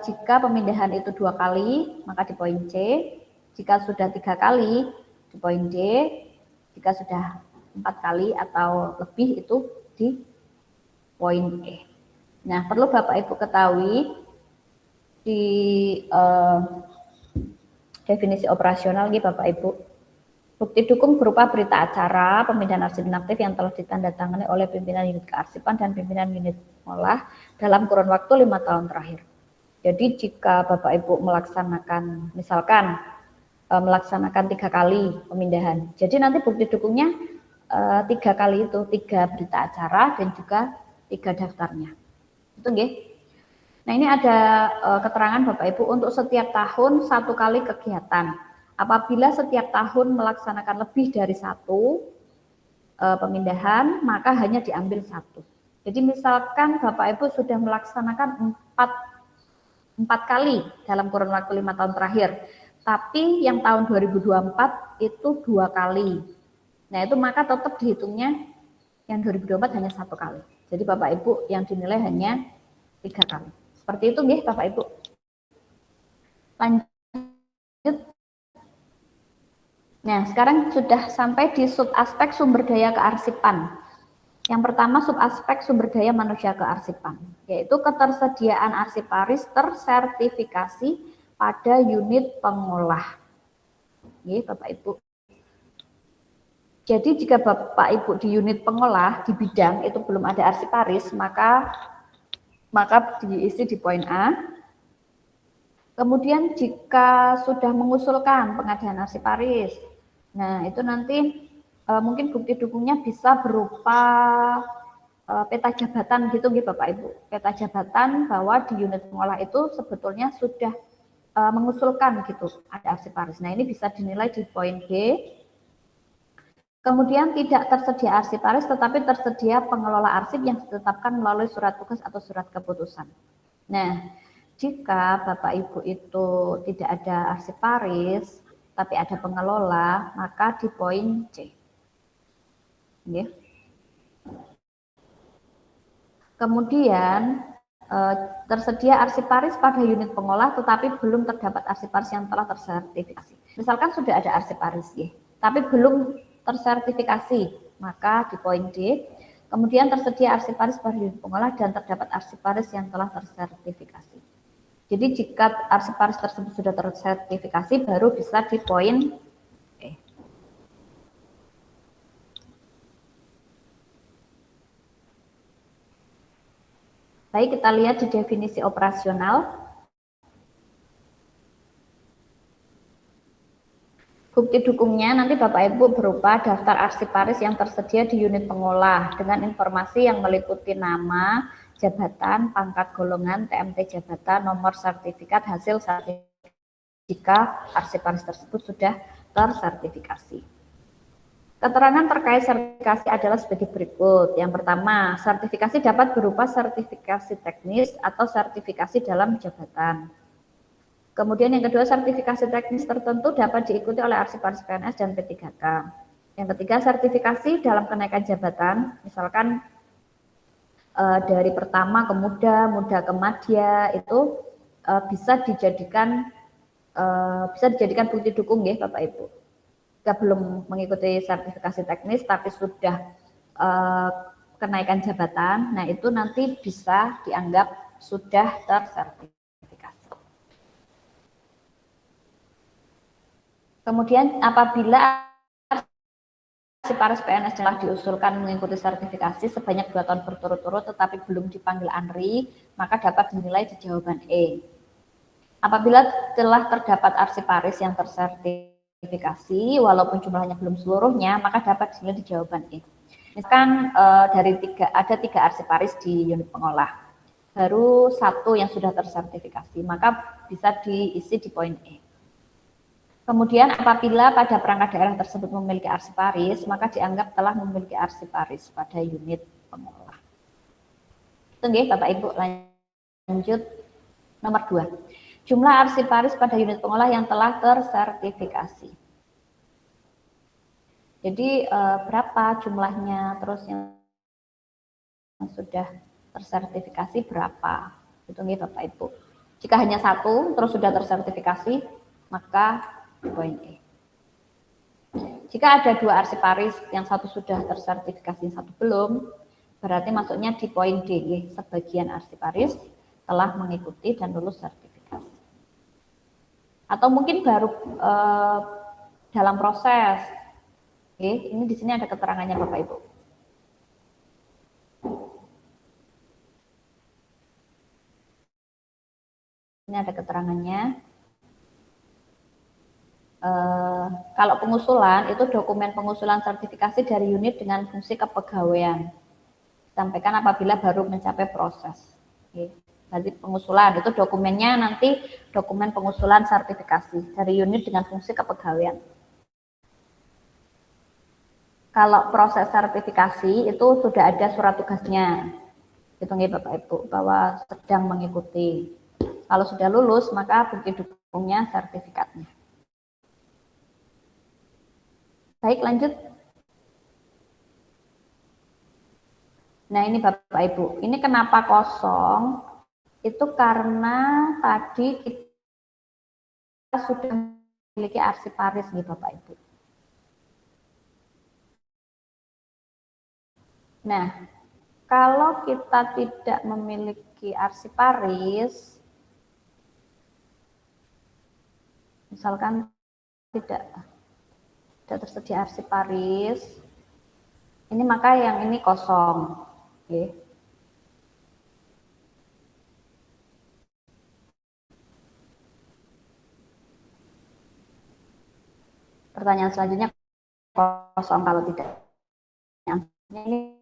jika pemindahan itu 2 kali, maka di poin C. Jika sudah 3 kali, di poin D. Jika sudah 4 kali atau lebih, itu di poin E. Nah, perlu Bapak Ibu ketahui di definisi operasional nih Bapak Ibu. Bukti dukung berupa berita acara pemindahan arsip inaktif yang telah ditandatangani oleh pimpinan unit kearsipan dan pimpinan unit pengolah dalam kurun waktu 5 tahun terakhir. Jadi jika Bapak Ibu melaksanakan, misalkan melaksanakan 3 kali pemindahan, jadi nanti bukti dukungnya 3 kali itu, 3 berita acara dan juga 3 daftarnya. Itu nggih. Nah, ini ada keterangan Bapak Ibu untuk setiap tahun 1 kali kegiatan. Apabila setiap tahun melaksanakan lebih dari 1 pemindahan, maka hanya diambil 1. Jadi misalkan Bapak Ibu sudah melaksanakan 4 kali dalam kurun waktu 5 tahun terakhir, tapi yang tahun 2024 itu 2 kali. Nah, itu maka tetap dihitungnya yang 2024 hanya 1 kali. Jadi Bapak Ibu yang dinilai hanya 3 kali. Seperti itu nggih Bapak Ibu. Lanjut. Nah, sekarang sudah sampai di subaspek sumber daya kearsipan. Yang pertama subaspek sumber daya manusia kearsipan, yaitu ketersediaan arsiparis tersertifikasi pada unit pengolah. Nggih, Bapak Ibu. Jadi jika Bapak Ibu di unit pengolah di bidang itu belum ada arsiparis, maka diisi di poin A. Kemudian jika sudah mengusulkan pengadaan arsiparis, nah itu nanti mungkin bukti dukungnya bisa berupa peta jabatan gitu gitu Bapak Ibu. Peta jabatan bahwa di unit pengolah itu sebetulnya sudah mengusulkan gitu ada arsiparis. Nah ini bisa dinilai di poin B. Kemudian tidak tersedia arsiparis tetapi tersedia pengelola arsip yang ditetapkan melalui surat tugas atau surat keputusan. Nah, jika Bapak Ibu itu tidak ada arsiparis tapi ada pengelola, maka di poin C. Okay. Kemudian tersedia arsiparis pada unit pengolah tetapi belum terdapat arsiparis yang telah tersertifikasi. Misalkan sudah ada arsiparis ya, tapi belum tersertifikasi, maka di poin D. Kemudian tersedia arsiparis pada unit pengolah dan terdapat arsiparis yang telah tersertifikasi. Jadi jika arsiparis tersebut sudah tersertifikasi baru bisa di poin E. Baik, kita lihat di definisi operasional. Bukti dukungnya nanti Bapak Ibu berupa daftar arsiparis yang tersedia di unit pengolah dengan informasi yang meliputi nama, jabatan, pangkat golongan, TMT jabatan, nomor sertifikat, hasil sertifikat jika arsiparis tersebut sudah tersertifikasi. Keterangan terkait sertifikasi adalah sebagai berikut. Yang pertama, sertifikasi dapat berupa sertifikasi teknis atau sertifikasi dalam jabatan. Kemudian yang kedua, sertifikasi teknis tertentu dapat diikuti oleh arsiparis PNS dan P3K. Yang ketiga, sertifikasi dalam kenaikan jabatan, misalkan dari pertama ke muda, muda ke madya, itu bisa dijadikan bukti dukung ya Bapak Ibu. Jika belum mengikuti sertifikasi teknis tapi sudah kenaikan jabatan, nah itu nanti bisa dianggap sudah tersertifikasi. Kemudian apabila arsiparis PNS telah diusulkan mengikuti sertifikasi sebanyak 2 tahun berturut-turut tetapi belum dipanggil ANRI, maka dapat dinilai di jawaban E. Apabila telah terdapat arsiparis yang tersertifikasi walaupun jumlahnya belum seluruhnya, maka dapat dinilai di jawaban E. Misalkan ada 3 arsiparis di unit pengolah, baru 1 yang sudah tersertifikasi, maka bisa diisi di poin E. Kemudian apabila pada perangkat daerah tersebut memiliki arsiparis, maka dianggap telah memiliki arsiparis pada unit pengolah. Itu nggih Bapak Ibu. Lanjut nomor 2. Jumlah arsiparis pada unit pengolah yang telah tersertifikasi. Jadi berapa jumlahnya, terus yang sudah tersertifikasi berapa? Itu nggih Bapak Ibu. Jika hanya 1 terus sudah tersertifikasi, maka poin E. Jika ada 2 arsiparis, yang 1 sudah tersertifikasi, yang 1 belum, berarti masuknya di poin D, sebagian arsiparis telah mengikuti dan lulus sertifikasi. Atau mungkin baru dalam proses. Ini di sini ada keterangannya Bapak Ibu. Ini ada keterangannya. Kalau pengusulan itu dokumen pengusulan sertifikasi dari unit dengan fungsi kepegawaian. Sampaikan apabila baru mencapai proses. Berarti pengusulan itu dokumennya nanti dokumen pengusulan sertifikasi dari unit dengan fungsi kepegawaian. Kalau proses sertifikasi itu sudah ada surat tugasnya, itu nih Bapak Ibu bahwa sedang mengikuti. Kalau sudah lulus maka bukti dukungnya sertifikatnya. Baik, lanjut. Nah ini Bapak Ibu, ini kenapa kosong? Itu karena tadi kita sudah memiliki arsiparis nih Bapak Ibu. Nah, kalau kita tidak memiliki arsiparis, misalkan tidak tersedia arsiparis, ini maka yang ini kosong. Oke. Pertanyaan selanjutnya kosong kalau tidak. Ini.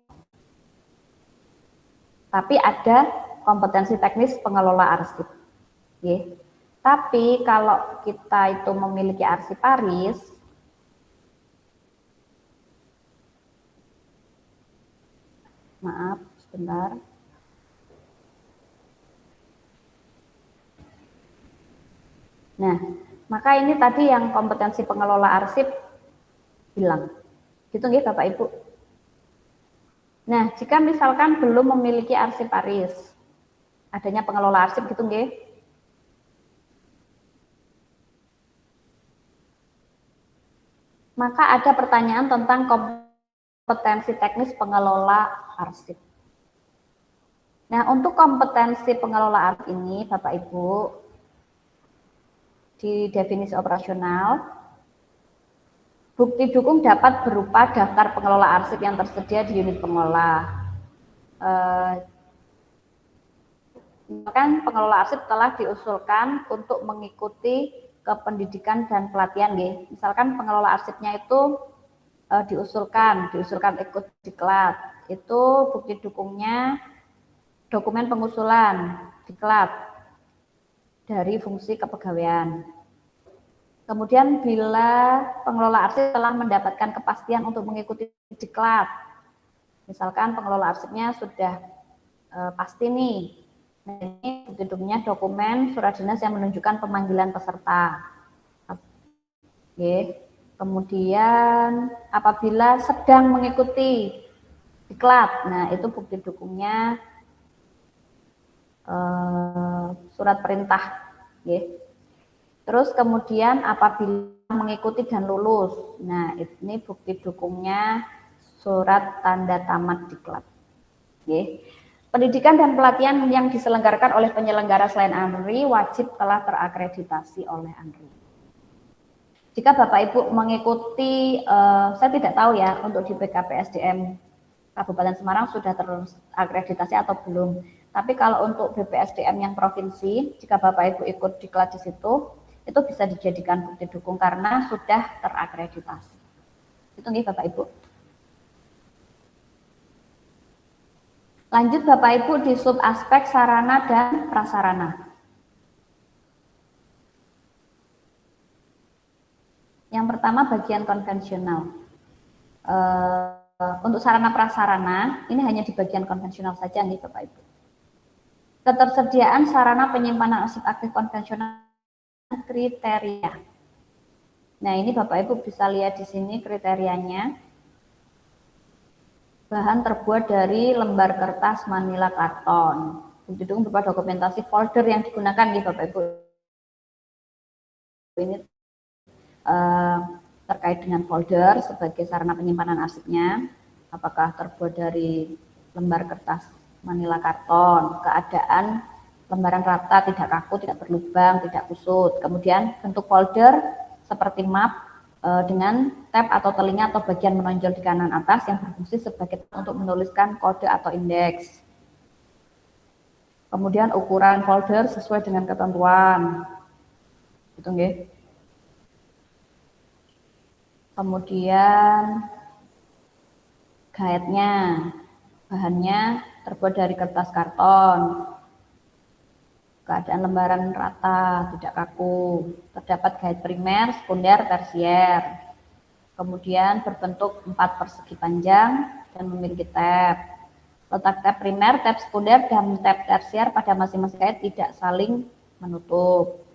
Tapi ada kompetensi teknis pengelola arsip. Oke. Tapi kalau kita itu memiliki arsiparis, maaf sebentar. Nah, maka ini tadi yang kompetensi pengelola arsip hilang. Gitu nggih Bapak Ibu. Nah, jika misalkan belum memiliki arsiparis, adanya pengelola arsip gitu nggih. Maka ada pertanyaan tentang kompetensi teknis pengelola arsip. Nah, untuk kompetensi pengelola arsip ini Bapak Ibu di definisi operasional, bukti dukung dapat berupa daftar pengelola arsip yang tersedia di unit pengelola. Kan pengelola arsip telah diusulkan untuk mengikuti kependidikan dan pelatihan, nggih. Misalkan pengelola arsipnya itu diusulkan ikut diklat. Itu bukti dukungnya dokumen pengusulan diklat dari fungsi kepegawaian. Kemudian bila pengelola arsip telah mendapatkan kepastian untuk mengikuti diklat, misalkan pengelola arsipnya sudah pasti nih, ini bukti dukungnya dokumen surat dinas yang menunjukkan pemanggilan peserta. Oke. Kemudian apabila sedang mengikuti diklat, nah itu bukti dukungnya surat perintah. Oke. Terus kemudian apabila mengikuti dan lulus, nah ini bukti dukungnya surat tanda tamat diklat. Oke. Pendidikan dan pelatihan yang diselenggarakan oleh penyelenggara selain ANRI wajib telah terakreditasi oleh ANRI. Jika Bapak Ibu mengikuti, saya tidak tahu ya untuk di BKPSDM Kabupaten Semarang sudah terakreditasi atau belum. Tapi kalau untuk BPSDM yang provinsi, jika Bapak Ibu ikut diklat di situ, itu bisa dijadikan bukti dukung karena sudah terakreditasi. Itu nih Bapak Ibu. Lanjut Bapak Ibu di sub aspek sarana dan prasarana. Yang pertama bagian konvensional. Untuk sarana prasarana ini hanya di bagian konvensional saja nih Bapak Ibu. Ketersediaan sarana penyimpanan arsip aktif konvensional kriteria. Nah ini Bapak Ibu bisa lihat di sini kriterianya. Bahan terbuat dari lembar kertas manila karton. Didukung berupa dokumentasi folder yang digunakan nih Bapak Ibu. Ini terkait dengan folder sebagai sarana penyimpanan arsipnya. Apakah terbuat dari lembar kertas manila karton, keadaan lembaran rata, tidak kaku, tidak berlubang, tidak kusut. Kemudian bentuk folder seperti map dengan tab atau telinga atau bagian menonjol di kanan atas yang berfungsi sebagai untuk menuliskan kode atau indeks. Kemudian ukuran folder sesuai dengan ketentuan. Gitu nggih. Kemudian guide-nya, bahannya terbuat dari kertas karton. keadaan lembaran rata, tidak kaku, terdapat gait primer, sekunder, tersier. Kemudian berbentuk 4 persegi panjang dan memiliki tab. Letak tab primer, tab sekunder, dan tab tersier pada masing-masing gait tidak saling menutup.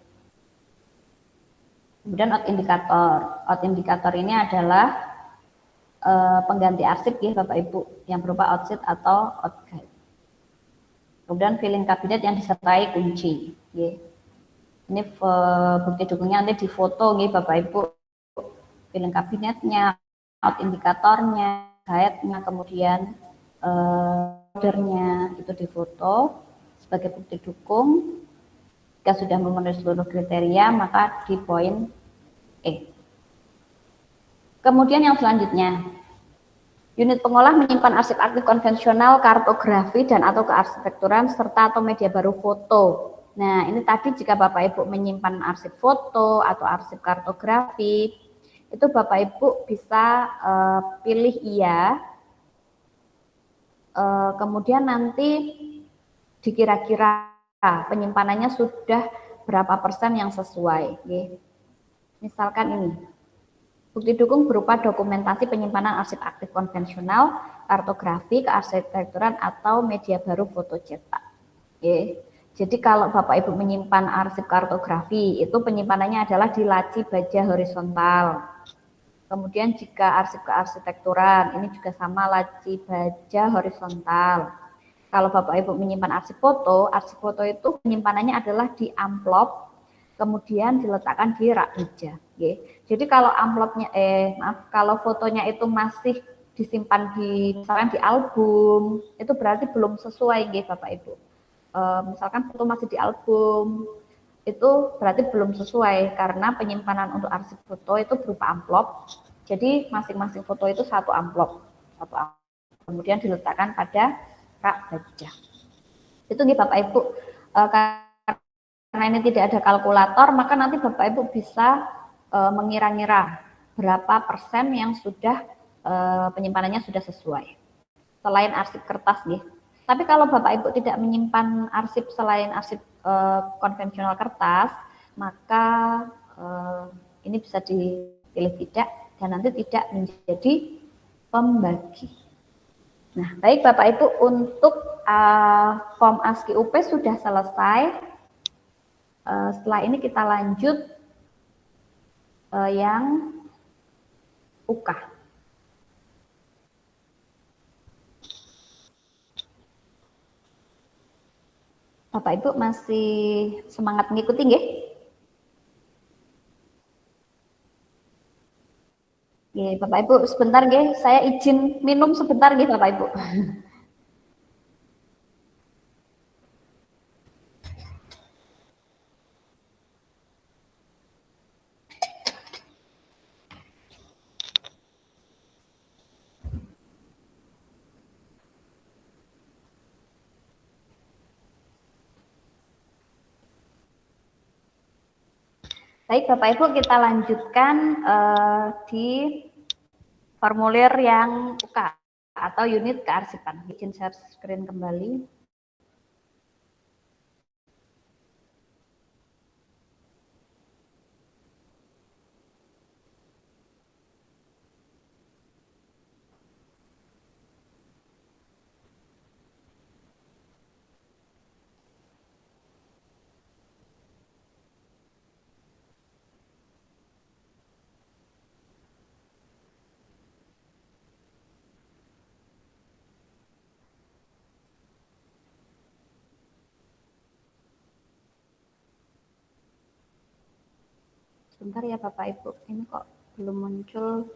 Kemudian out indikator. Out indikator ini adalah pengganti arsip ya Bapak Ibu yang berupa outsheet atau outguide. Kemudian filling kabinet yang disertai kunci. Ya. Ini bukti dukungnya nanti difoto ya Bapak Ibu. Filling kabinetnya, out indikatornya, guide-nya, kemudian ordernya itu difoto sebagai bukti dukung. Jika sudah memenuhi seluruh kriteria maka di poin E. Kemudian yang selanjutnya, unit pengolah menyimpan arsip aktif konvensional, kartografi, dan atau kearsitekturan, serta atau media baru foto. Nah, ini tadi jika Bapak Ibu menyimpan arsip foto atau arsip kartografi, itu Bapak Ibu bisa pilih iya, kemudian nanti dikira-kira penyimpanannya sudah berapa persen yang sesuai. Misalkan ini. Bukti dukung berupa dokumentasi penyimpanan arsip aktif konvensional, kartografi, kearsitekturan, atau media baru foto cetak. Jadi kalau Bapak Ibu menyimpan arsip kartografi, itu penyimpanannya adalah di laci baja horizontal. Kemudian jika arsip kearsitekturan, ini juga sama laci baja horizontal. Kalau Bapak Ibu menyimpan arsip foto itu penyimpanannya adalah di amplop, kemudian diletakkan di rak baja. Jadi kalau amplopnya, kalau fotonya itu masih disimpan di misalkan di album, itu berarti belum sesuai, Bapak Ibu. Misalkan foto masih di album, itu berarti belum sesuai karena penyimpanan untuk arsip foto itu berupa amplop. Jadi masing-masing foto itu satu amplop, kemudian diletakkan pada rak baja. Itu nih Bapak Ibu. Karena ini tidak ada kalkulator, maka nanti Bapak Ibu bisa mengira-ngira berapa persen yang sudah penyimpanannya sudah sesuai. Selain arsip kertas nih. Tapi kalau Bapak Ibu tidak menyimpan arsip selain arsip konvensional kertas, maka ini bisa dipilih tidak dan nanti tidak menjadi pembagi. Nah, baik Bapak Ibu, untuk form ASCII UP sudah selesai. Setelah ini kita lanjut yang UK. Bapak Ibu masih semangat mengikuti nggih? Bapak Ibu sebentar nggih, saya izin minum sebentar nggih Bapak Ibu. Baik Bapak Ibu, kita lanjutkan di formulir yang UK atau unit kearsipan. Izin share screen kembali. Sebentar ya Bapak Ibu, ini kok belum muncul.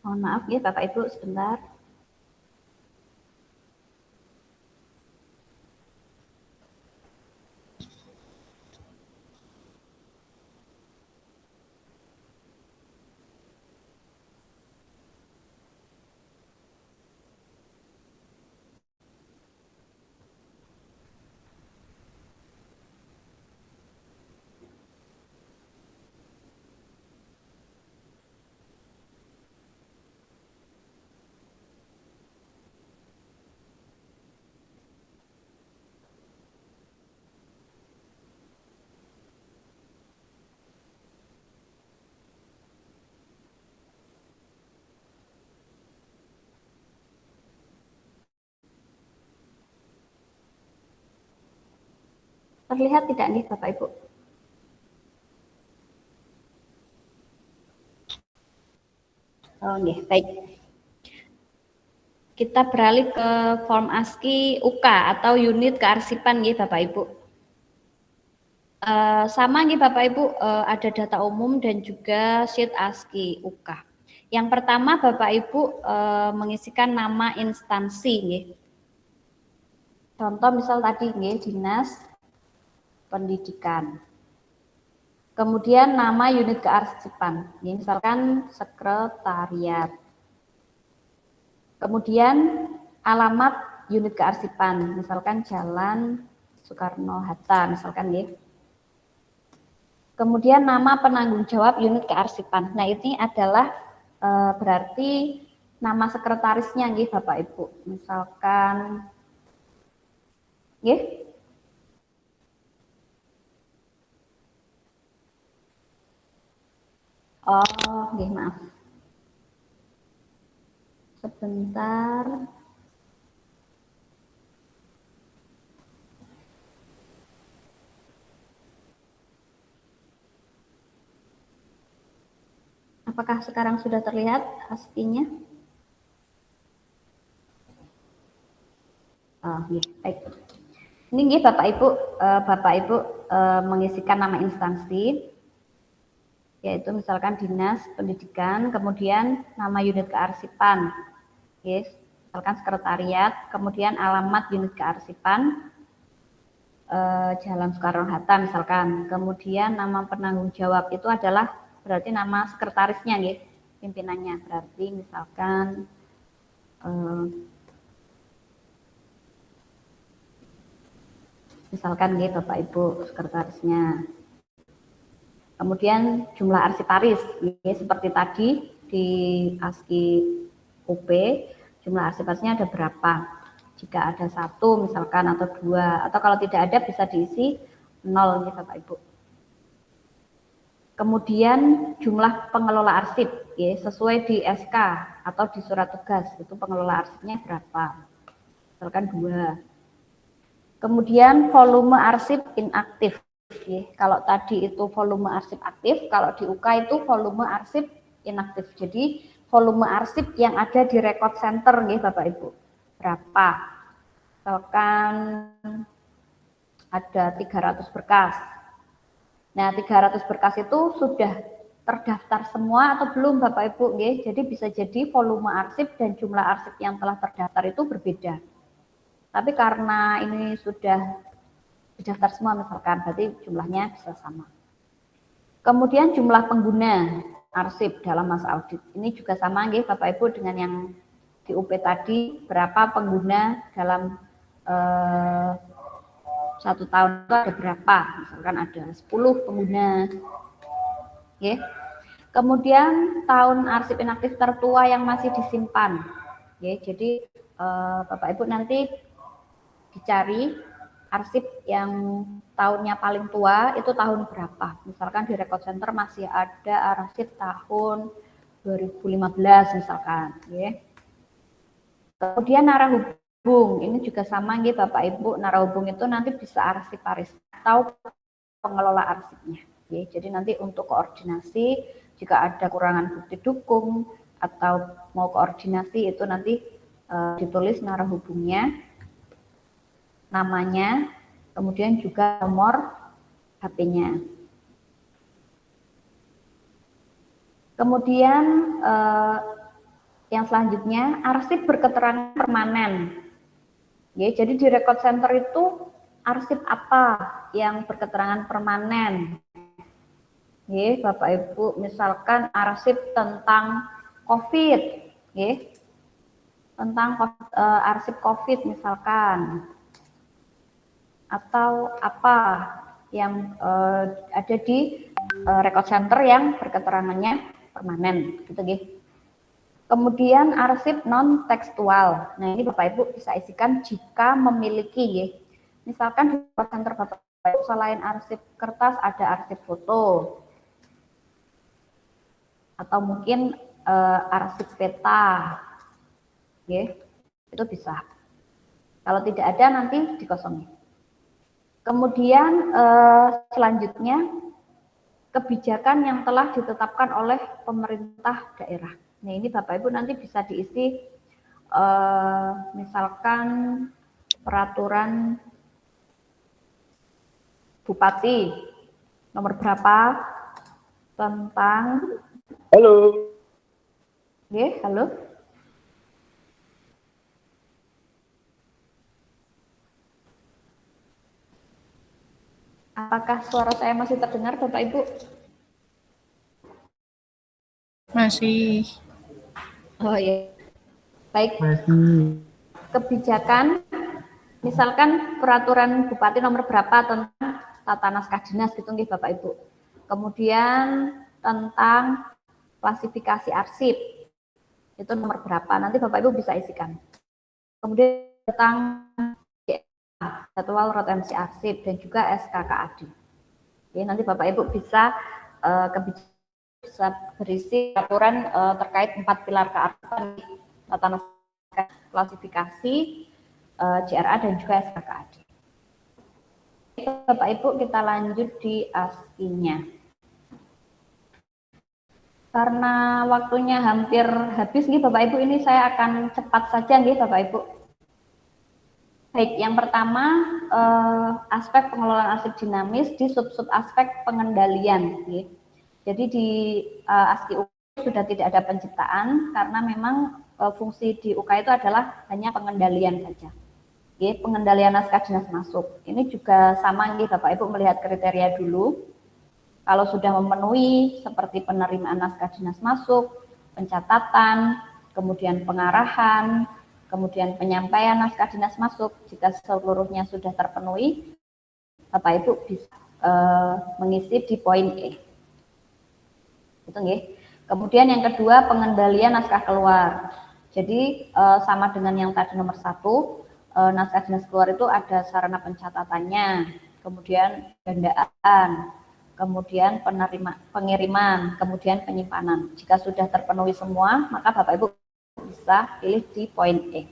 Mohon maaf ya Bapak Ibu sebentar. Terlihat tidak nih Bapak Ibu? Oh, nih, baik. Kita beralih ke form ASCII UK atau unit kearsipan nih Bapak Ibu. Sama nih Bapak Ibu, ada data umum dan juga sheet ASCII UK. Yang pertama Bapak Ibu mengisikan nama instansi nih. Contoh misal tadi nih, Dinas Pendidikan. Kemudian nama unit kearsipan, ini misalkan sekretariat. Kemudian alamat unit kearsipan, misalkan Jalan Soekarno-Hatta, misalkan ya. Kemudian nama penanggung jawab unit kearsipan. Nah, ini adalah berarti nama sekretarisnya nggih Bapak Ibu. Misalkan nggih. Oh, nggih maaf. Sebentar. Apakah sekarang sudah terlihat ASCII-nya? Oh, iya, baik. Ini nggih Bapak Ibu mengisikan nama instansi, yaitu misalkan Dinas Pendidikan, kemudian nama unit kearsipan, yes, misalkan sekretariat, kemudian alamat unit kearsipan, Jalan Soekarno-Hatta misalkan, kemudian nama penanggung jawab itu adalah berarti nama sekretarisnya, yes, pimpinannya, berarti misalkan nih Bapak Ibu sekretarisnya. Kemudian jumlah arsiparis, ya, seperti tadi di ASCII UP, jumlah arsiparisnya ada berapa? Jika ada 1 misalkan atau 2, atau kalau tidak ada bisa diisi 0 ya Bapak Ibu. Kemudian jumlah pengelola arsip, ya, sesuai di SK atau di surat tugas, itu pengelola arsipnya berapa? Misalkan 2. Kemudian volume arsip inaktif. Kalau tadi itu volume arsip aktif, kalau di UK itu volume arsip inaktif. Jadi volume arsip yang ada di record center nih Bapak Ibu. Berapa? Misalkan ada 300 berkas. Nah, 300 berkas itu sudah terdaftar semua atau belum Bapak Ibu? Jadi bisa jadi volume arsip dan jumlah arsip yang telah terdaftar itu berbeda. Tapi karena ini sudah didaftar semua misalkan, berarti jumlahnya bisa sama. Kemudian jumlah pengguna arsip dalam masa audit. Ini juga sama nggih Bapak Ibu dengan yang di UP tadi, berapa pengguna dalam 1 tahun itu ada berapa? Misalkan ada 10 pengguna. Oke. Kemudian tahun arsip inaktif tertua yang masih disimpan. Oke, jadi Bapak Ibu nanti dicari arsip yang tahunnya paling tua itu tahun berapa. Misalkan di record center masih ada arsip tahun 2015 misalkan. Ya. Kemudian narah hubung, ini juga sama gitu Bapak Ibu, narah hubung itu nanti bisa arsiparis atau pengelola arsipnya. Ya. Jadi nanti untuk koordinasi, jika ada kurangan bukti dukung atau mau koordinasi itu nanti ditulis narah hubungnya, namanya, kemudian juga nomor HP-nya. Kemudian Yang selanjutnya, arsip berketerangan permanen. Ya, jadi di record center itu arsip apa yang berketerangan permanen? Ya, Bapak Ibu, misalkan arsip tentang COVID, ya, tentang arsip COVID misalkan, atau apa yang ada di record center yang berketerangannya permanen, gitu, ya. Kemudian arsip non tekstual. Nah, ini Bapak Ibu bisa isikan jika memiliki, ya. Misalkan di record center Bapak Ibu selain arsip kertas ada arsip foto, atau mungkin arsip peta, ya, itu bisa. Kalau tidak ada nanti dikosongi. Kemudian selanjutnya kebijakan yang telah ditetapkan oleh pemerintah daerah. Nah, ini Bapak Ibu nanti bisa diisi misalkan peraturan bupati nomor berapa tentang halo. Apakah suara saya masih terdengar, Bapak Ibu? Masih. Oh iya. Baik. Kebijakan, misalkan peraturan bupati nomor berapa tentang tata naskah dinas, gitu nggih Bapak Ibu. Kemudian tentang klasifikasi arsip, itu nomor berapa, nanti Bapak Ibu bisa isikan. Kemudian tentang jadwal retensi arsip dan juga SKKAD. Jadi nanti Bapak Ibu bisa bisa berisi aturan terkait 4 pilar kearsipan, tata naskah, klasifikasi, JRA dan juga SKKAD. Bapak Ibu, kita lanjut di ASCII-nya. Karena waktunya hampir habis nih Bapak Ibu, ini saya akan cepat saja nih Bapak Ibu. Baik, yang pertama aspek pengelolaan arsip dinamis di sub-sub aspek pengendalian. Nih. Jadi di ASCII UK sudah tidak ada penciptaan karena memang fungsi di UK itu adalah hanya pengendalian saja. Oke, pengendalian naskah dinas masuk. Ini juga sama nih Bapak Ibu melihat kriteria dulu. Kalau sudah memenuhi seperti penerimaan naskah dinas masuk, pencatatan, kemudian pengarahan, kemudian penyampaian naskah dinas masuk, jika seluruhnya sudah terpenuhi, Bapak Ibu bisa mengisi di poin E. Itu nggih. Kemudian yang kedua, pengendalian naskah keluar. Jadi sama dengan yang tadi nomor 1, naskah dinas keluar itu ada sarana pencatatannya, kemudian gandaan, kemudian pengiriman, kemudian penyimpanan. Jika sudah terpenuhi semua, maka Bapak Ibu bisa pilih di poin E.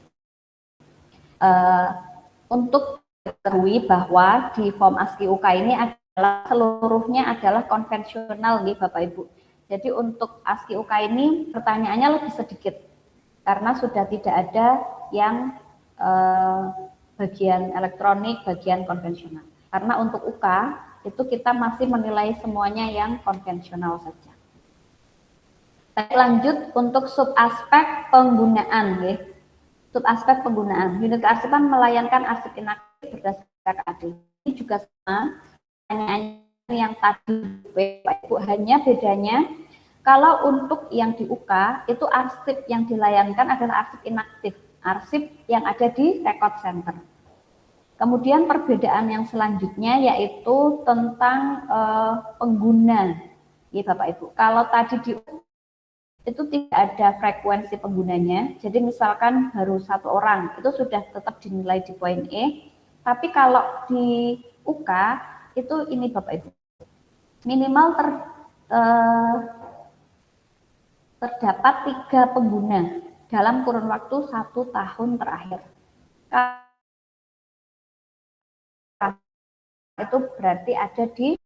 Untuk diketahui bahwa di form ASCII UK ini adalah seluruhnya adalah konvensional nih Bapak Ibu. Jadi untuk ASCII UK ini pertanyaannya lebih sedikit karena sudah tidak ada yang bagian elektronik, bagian konvensional. Karena untuk UK itu kita masih menilai semuanya yang konvensional saja. Lanjut untuk subaspek penggunaan, ya. Subaspek penggunaan. Unit kearsipan melayangkan arsip inaktif berdasarkan KAD. Ini juga sama, pertanyaannya yang tadi, Pak Ibu, hanya bedanya kalau untuk yang di UK itu arsip yang dilayangkan adalah arsip inaktif, arsip yang ada di record center. Kemudian perbedaan yang selanjutnya yaitu tentang pengguna, ya Bapak Ibu. Kalau tadi di itu tidak ada frekuensi penggunanya, jadi misalkan baru 1 orang itu sudah tetap dinilai di poin E. Tapi kalau di UK itu ini Bapak Ibu, minimal terdapat 3 pengguna dalam kurun waktu 1 tahun terakhir. Itu berarti ada di,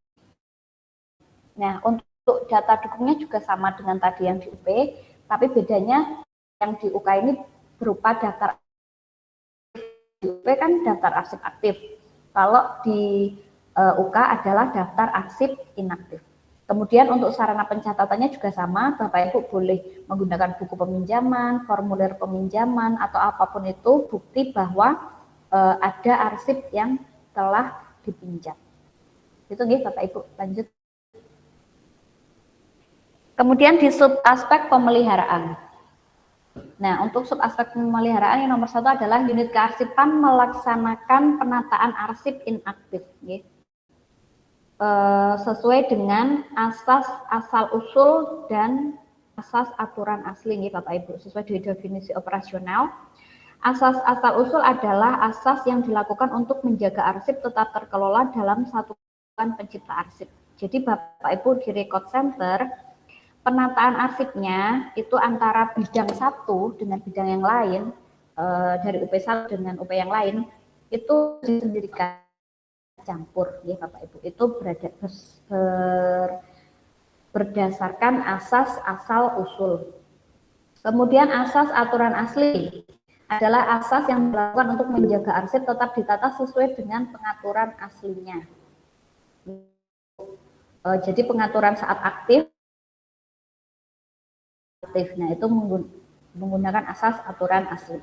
nah untuk data dukungnya juga sama dengan tadi yang di UP, tapi bedanya yang di UK ini berupa daftar, di UP kan daftar arsip aktif, kalau di UK adalah daftar arsip inaktif. Kemudian untuk sarana pencatatannya juga sama, Bapak Ibu boleh menggunakan buku peminjaman, formulir peminjaman, atau apapun itu bukti bahwa ada arsip yang telah dipinjam. Itu nggih Bapak Ibu, lanjut. Kemudian di sub aspek pemeliharaan. Nah, untuk sub aspek pemeliharaan yang nomor 1 adalah unit kearsipan melaksanakan penataan arsip inaktif. Nggih. Sesuai dengan asas asal-usul dan asas aturan asli nih Bapak Ibu, sesuai dengan definisi operasional. Asas asal-usul adalah asas yang dilakukan untuk menjaga arsip tetap terkelola dalam satuan pencipta arsip. Jadi Bapak Ibu di record center, penataan arsipnya itu antara bidang satu dengan bidang yang lain, dari UP1 dengan UP yang lain, itu disendirikan campur ya Bapak Ibu, itu berdasarkan asas asal usul. Kemudian asas aturan asli adalah asas yang dilakukan untuk menjaga arsip tetap ditata sesuai dengan pengaturan aslinya. Jadi pengaturan saat aktif, nah itu menggunakan asas aturan asli.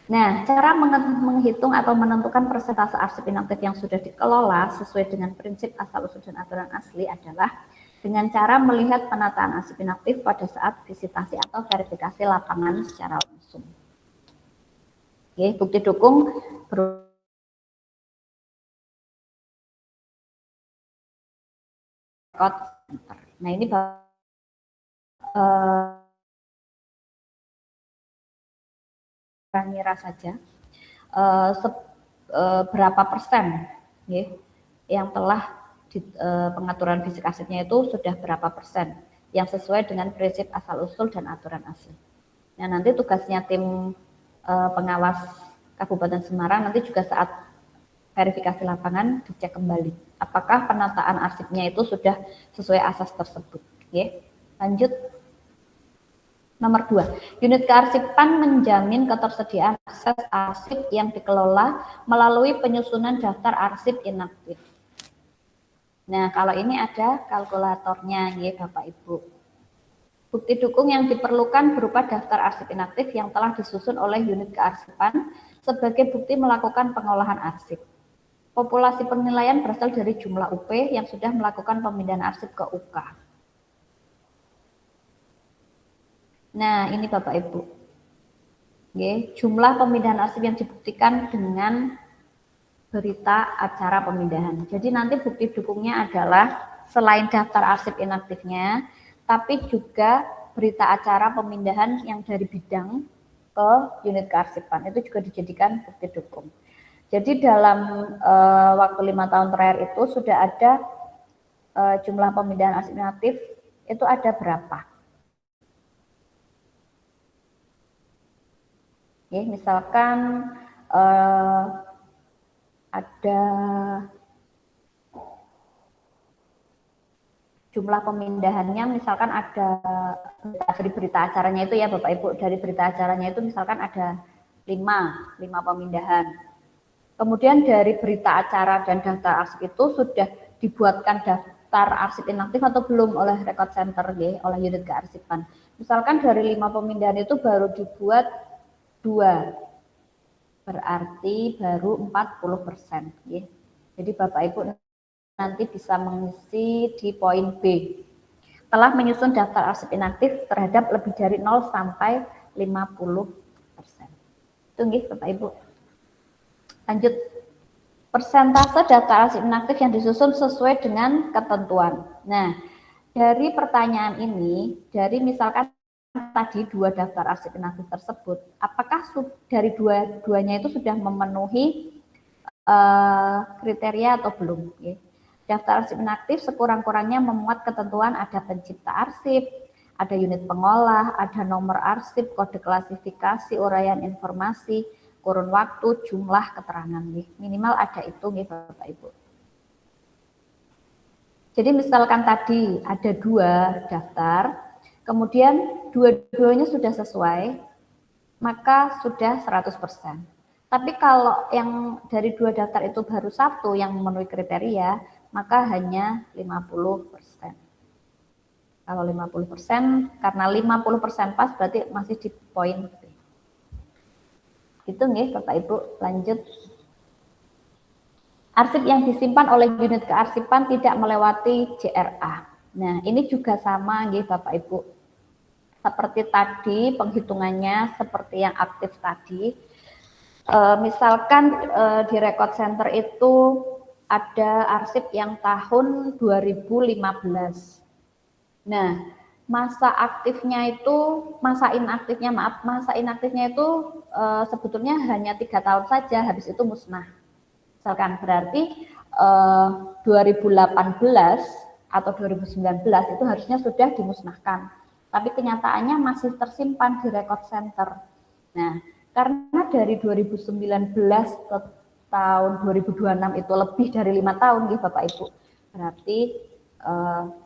Nah, cara menghitung atau menentukan persentase arsip inaktif yang sudah dikelola sesuai dengan prinsip asal-usul dan aturan asli adalah dengan cara melihat penataan arsip inaktif pada saat visitasi atau verifikasi lapangan secara langsung. Oke, bukti dukung record center. Nah, ini ngira saja berapa persen ya, yang telah pengaturan fisik asetnya itu sudah berapa persen yang sesuai dengan prinsip asal-usul dan aturan asli. Nah, nanti tugasnya tim pengawas Kabupaten Semarang nanti juga saat verifikasi lapangan dicek kembali apakah penataan arsipnya itu sudah sesuai asas tersebut. Ya. Lanjut. Nomor 2, unit kearsipan menjamin ketersediaan akses arsip yang dikelola melalui penyusunan daftar arsip inaktif. Nah, kalau ini ada kalkulatornya ya Bapak Ibu. Bukti dukung yang diperlukan berupa daftar arsip inaktif yang telah disusun oleh unit kearsipan sebagai bukti melakukan pengolahan arsip. Populasi penilaian berasal dari jumlah UP yang sudah melakukan pemindahan arsip ke UK. Nah, ini Bapak Ibu. Oke, jumlah pemindahan arsip yang dibuktikan dengan berita acara pemindahan. Jadi nanti bukti dukungnya adalah selain daftar arsip inaktifnya, tapi juga berita acara pemindahan yang dari bidang ke unit kearsipan. Itu juga dijadikan bukti dukung. Jadi dalam waktu 5 tahun terakhir itu sudah ada jumlah pemindahan arsip inaktif itu ada berapa? Ya, misalkan ada jumlah pemindahannya, misalkan ada dari berita acaranya itu ya Bapak Ibu, dari berita acaranya itu misalkan ada 5 pemindahan. Kemudian dari berita acara dan daftar arsip itu sudah dibuatkan daftar arsip inaktif atau belum oleh record center ya, oleh unit kearsipan. Misalkan dari 5 pemindahan itu baru dibuat 2, berarti baru 40% ya. Jadi Bapak Ibu nanti bisa mengisi di poin B. Telah menyusun daftar arsip inaktif terhadap lebih dari 0 sampai 50%. Itu nggih Bapak Ibu. Lanjut. Persentase daftar arsip inaktif yang disusun sesuai dengan ketentuan. Nah, dari pertanyaan ini, dari misalkan tadi 2 daftar arsip inaktif tersebut, apakah dari dua-duanya itu sudah memenuhi kriteria atau belum? Ya. Daftar arsip inaktif sekurang-kurangnya memuat ketentuan ada pencipta arsip, ada unit pengolah, ada nomor arsip, kode klasifikasi, uraian informasi, kurun waktu, jumlah keterangan. Minimal ada itu nih Bapak Ibu. Jadi misalkan tadi ada 2 daftar, kemudian dua-duanya sudah sesuai, maka sudah 100%. Tapi kalau yang dari 2 daftar itu baru 1 yang memenuhi kriteria, maka hanya 50%. Kalau 50%, karena 50% pas berarti masih di poin B. Gitu nih Bapak Ibu, lanjut. Arsip yang disimpan oleh unit kearsipan tidak melewati JRA. Nah, ini juga sama nih Bapak Ibu. Seperti tadi penghitungannya seperti yang aktif tadi. Misalkan di record center itu ada arsip yang tahun 2015. Nah, masa inaktifnya itu sebetulnya hanya 3 tahun saja, habis itu musnah. Misalkan berarti 2018 atau 2019 itu harusnya sudah dimusnahkan, tapi kenyataannya masih tersimpan di record center. Nah, karena dari 2019 ke tahun 2026 itu lebih dari 5 tahun nih Bapak Ibu, berarti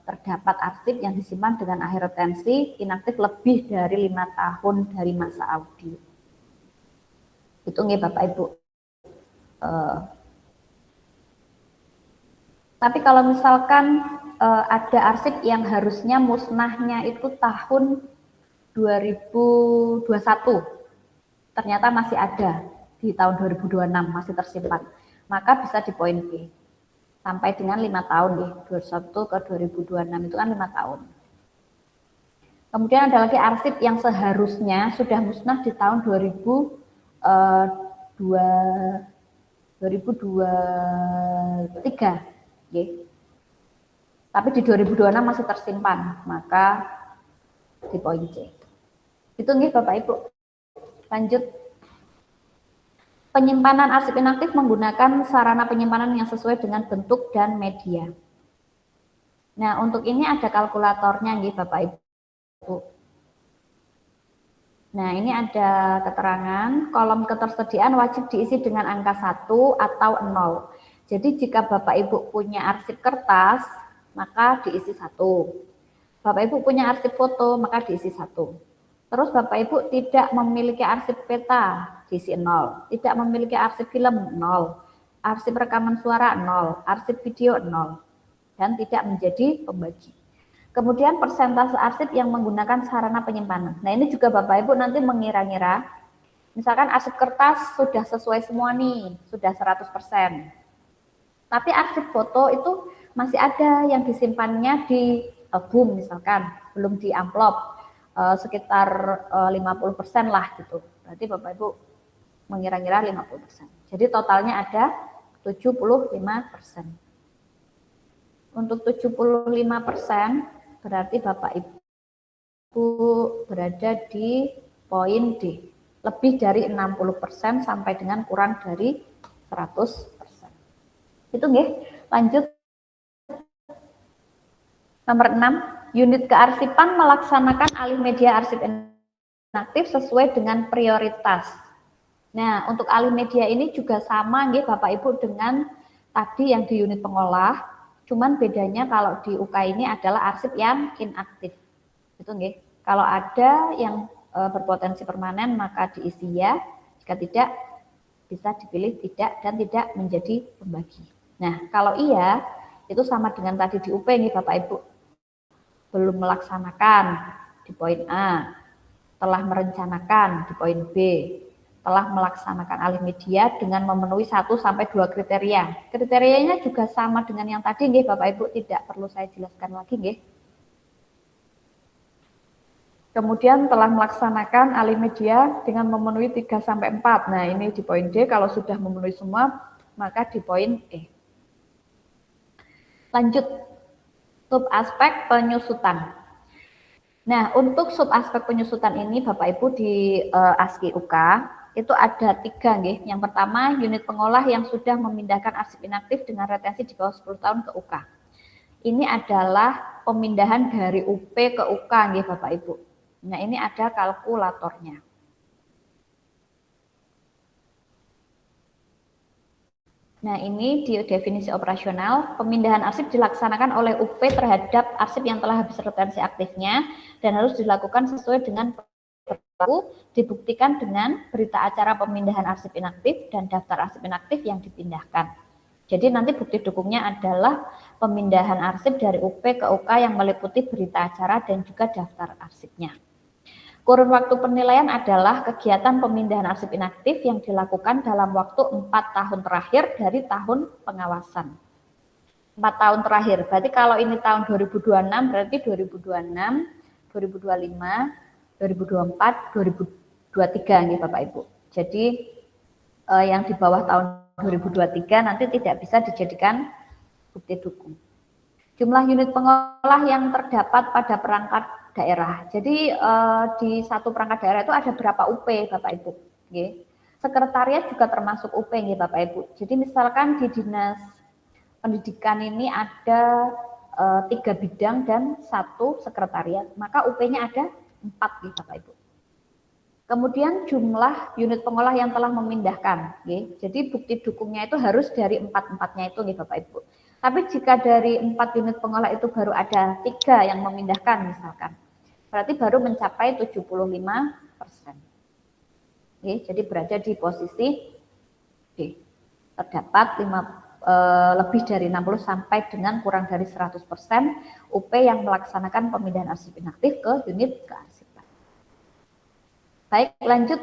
terdapat arsip yang disimpan dengan akhir retensi inaktif lebih dari 5 tahun dari masa audit. Itu nih Bapak Ibu. Tapi kalau misalkan ada arsip yang harusnya musnahnya itu tahun 2021, ternyata masih ada di tahun 2026, masih tersimpan, maka bisa di poin B. Sampai dengan 5 tahun nih, 21 ke 2026 itu kan 5 tahun. Kemudian ada lagi arsip yang seharusnya sudah musnah di tahun 2023, tapi di 2026 masih tersimpan, maka di poin C. Itu nih Bapak Ibu. Lanjut. Penyimpanan arsip inaktif menggunakan sarana penyimpanan yang sesuai dengan bentuk dan media. Nah, untuk ini ada kalkulatornya nih Bapak Ibu. Nah, ini ada keterangan, kolom ketersediaan wajib diisi dengan angka 1 atau 0. Jadi jika Bapak Ibu punya arsip kertas, maka diisi 1. Bapak Ibu punya arsip foto, maka diisi 1. Terus Bapak Ibu tidak memiliki arsip peta, diisi 0. Tidak memiliki arsip film, 0. Arsip rekaman suara, 0. Arsip video, 0. Dan tidak menjadi pembagi. Kemudian persentase arsip yang menggunakan sarana penyimpanan. Nah, ini juga Bapak Ibu nanti mengira-ngira. Misalkan arsip kertas sudah sesuai semua nih, sudah 100%. Tapi arsip foto itu masih ada yang disimpannya di album misalkan, belum di amplop. Sekitar 50% lah gitu. Berarti Bapak Ibu mengira-ngira 50%. Jadi totalnya ada 75%. Untuk 75% berarti Bapak Ibu berada di poin D. Lebih dari 60% sampai dengan kurang dari 100%. Itu nggih. Lanjut. Nomor 6. Unit kearsipan melaksanakan alih media arsip inaktif sesuai dengan prioritas. Nah, untuk alih media ini juga sama nggih Bapak Ibu dengan tadi yang di unit pengolah, cuman bedanya kalau di UK ini adalah arsip yang inaktif. Itu nggih. Kalau ada yang berpotensi permanen maka diisi ya, jika tidak bisa dipilih tidak dan tidak menjadi pembagi. Nah, kalau iya itu sama dengan tadi di UP nih Bapak Ibu. Belum melaksanakan di poin A, telah merencanakan di poin B, telah melaksanakan alih media dengan memenuhi 1 sampai 2 kriteria. Kriterianya juga sama dengan yang tadi nggih Bapak Ibu, tidak perlu saya jelaskan lagi nggih. Kemudian telah melaksanakan alih media dengan memenuhi 3 sampai 4. Nah, ini di poin D, kalau sudah memenuhi semua maka di poin E. Lanjut. Subaspek penyusutan. Nah, untuk subaspek penyusutan ini Bapak Ibu di ASKI UK itu ada 3 nggih. Yang pertama, unit pengolah yang sudah memindahkan arsip inaktif dengan retensi di bawah 10 tahun ke UK. Ini adalah pemindahan dari UP ke UK nggih Bapak Ibu. Nah, ini ada kalkulatornya. Nah, ini di definisi operasional, pemindahan arsip dilaksanakan oleh UP terhadap arsip yang telah habis retensi aktifnya dan harus dilakukan sesuai dengan perlu, dibuktikan dengan berita acara pemindahan arsip inaktif dan daftar arsip inaktif yang dipindahkan. Jadi nanti bukti dukungnya adalah pemindahan arsip dari UP ke UK yang meliputi berita acara dan juga daftar arsipnya. Kurun waktu penilaian adalah kegiatan pemindahan arsip inaktif yang dilakukan dalam waktu 4 tahun terakhir dari tahun pengawasan. 4 tahun terakhir, berarti kalau ini tahun 2026 berarti 2026, 2025, 2024, 2023 nih Bapak Ibu. Jadi yang di bawah tahun 2023 nanti tidak bisa dijadikan bukti dukung. Jumlah unit pengolah yang terdapat pada perangkat daerah. Jadi di satu perangkat daerah itu ada berapa UP Bapak Ibu. Oke. Sekretariat juga termasuk UP nih Bapak Ibu. Jadi misalkan di dinas pendidikan ini ada 3 bidang dan 1 sekretariat, maka UP-nya ada 4 nih Bapak Ibu. Kemudian jumlah unit pengolah yang telah memindahkan. Jadi bukti dukungnya itu harus dari 4-4-nya itu nih Bapak Ibu. Tapi jika dari 4 unit pengolah itu baru ada 3 yang memindahkan misalkan, berarti baru mencapai 75%. Jadi berada di posisi D. Terdapat lebih dari 60 sampai dengan kurang dari 100% UP yang melaksanakan pemindahan arsip inaktif ke unit kearsipan. Baik, lanjut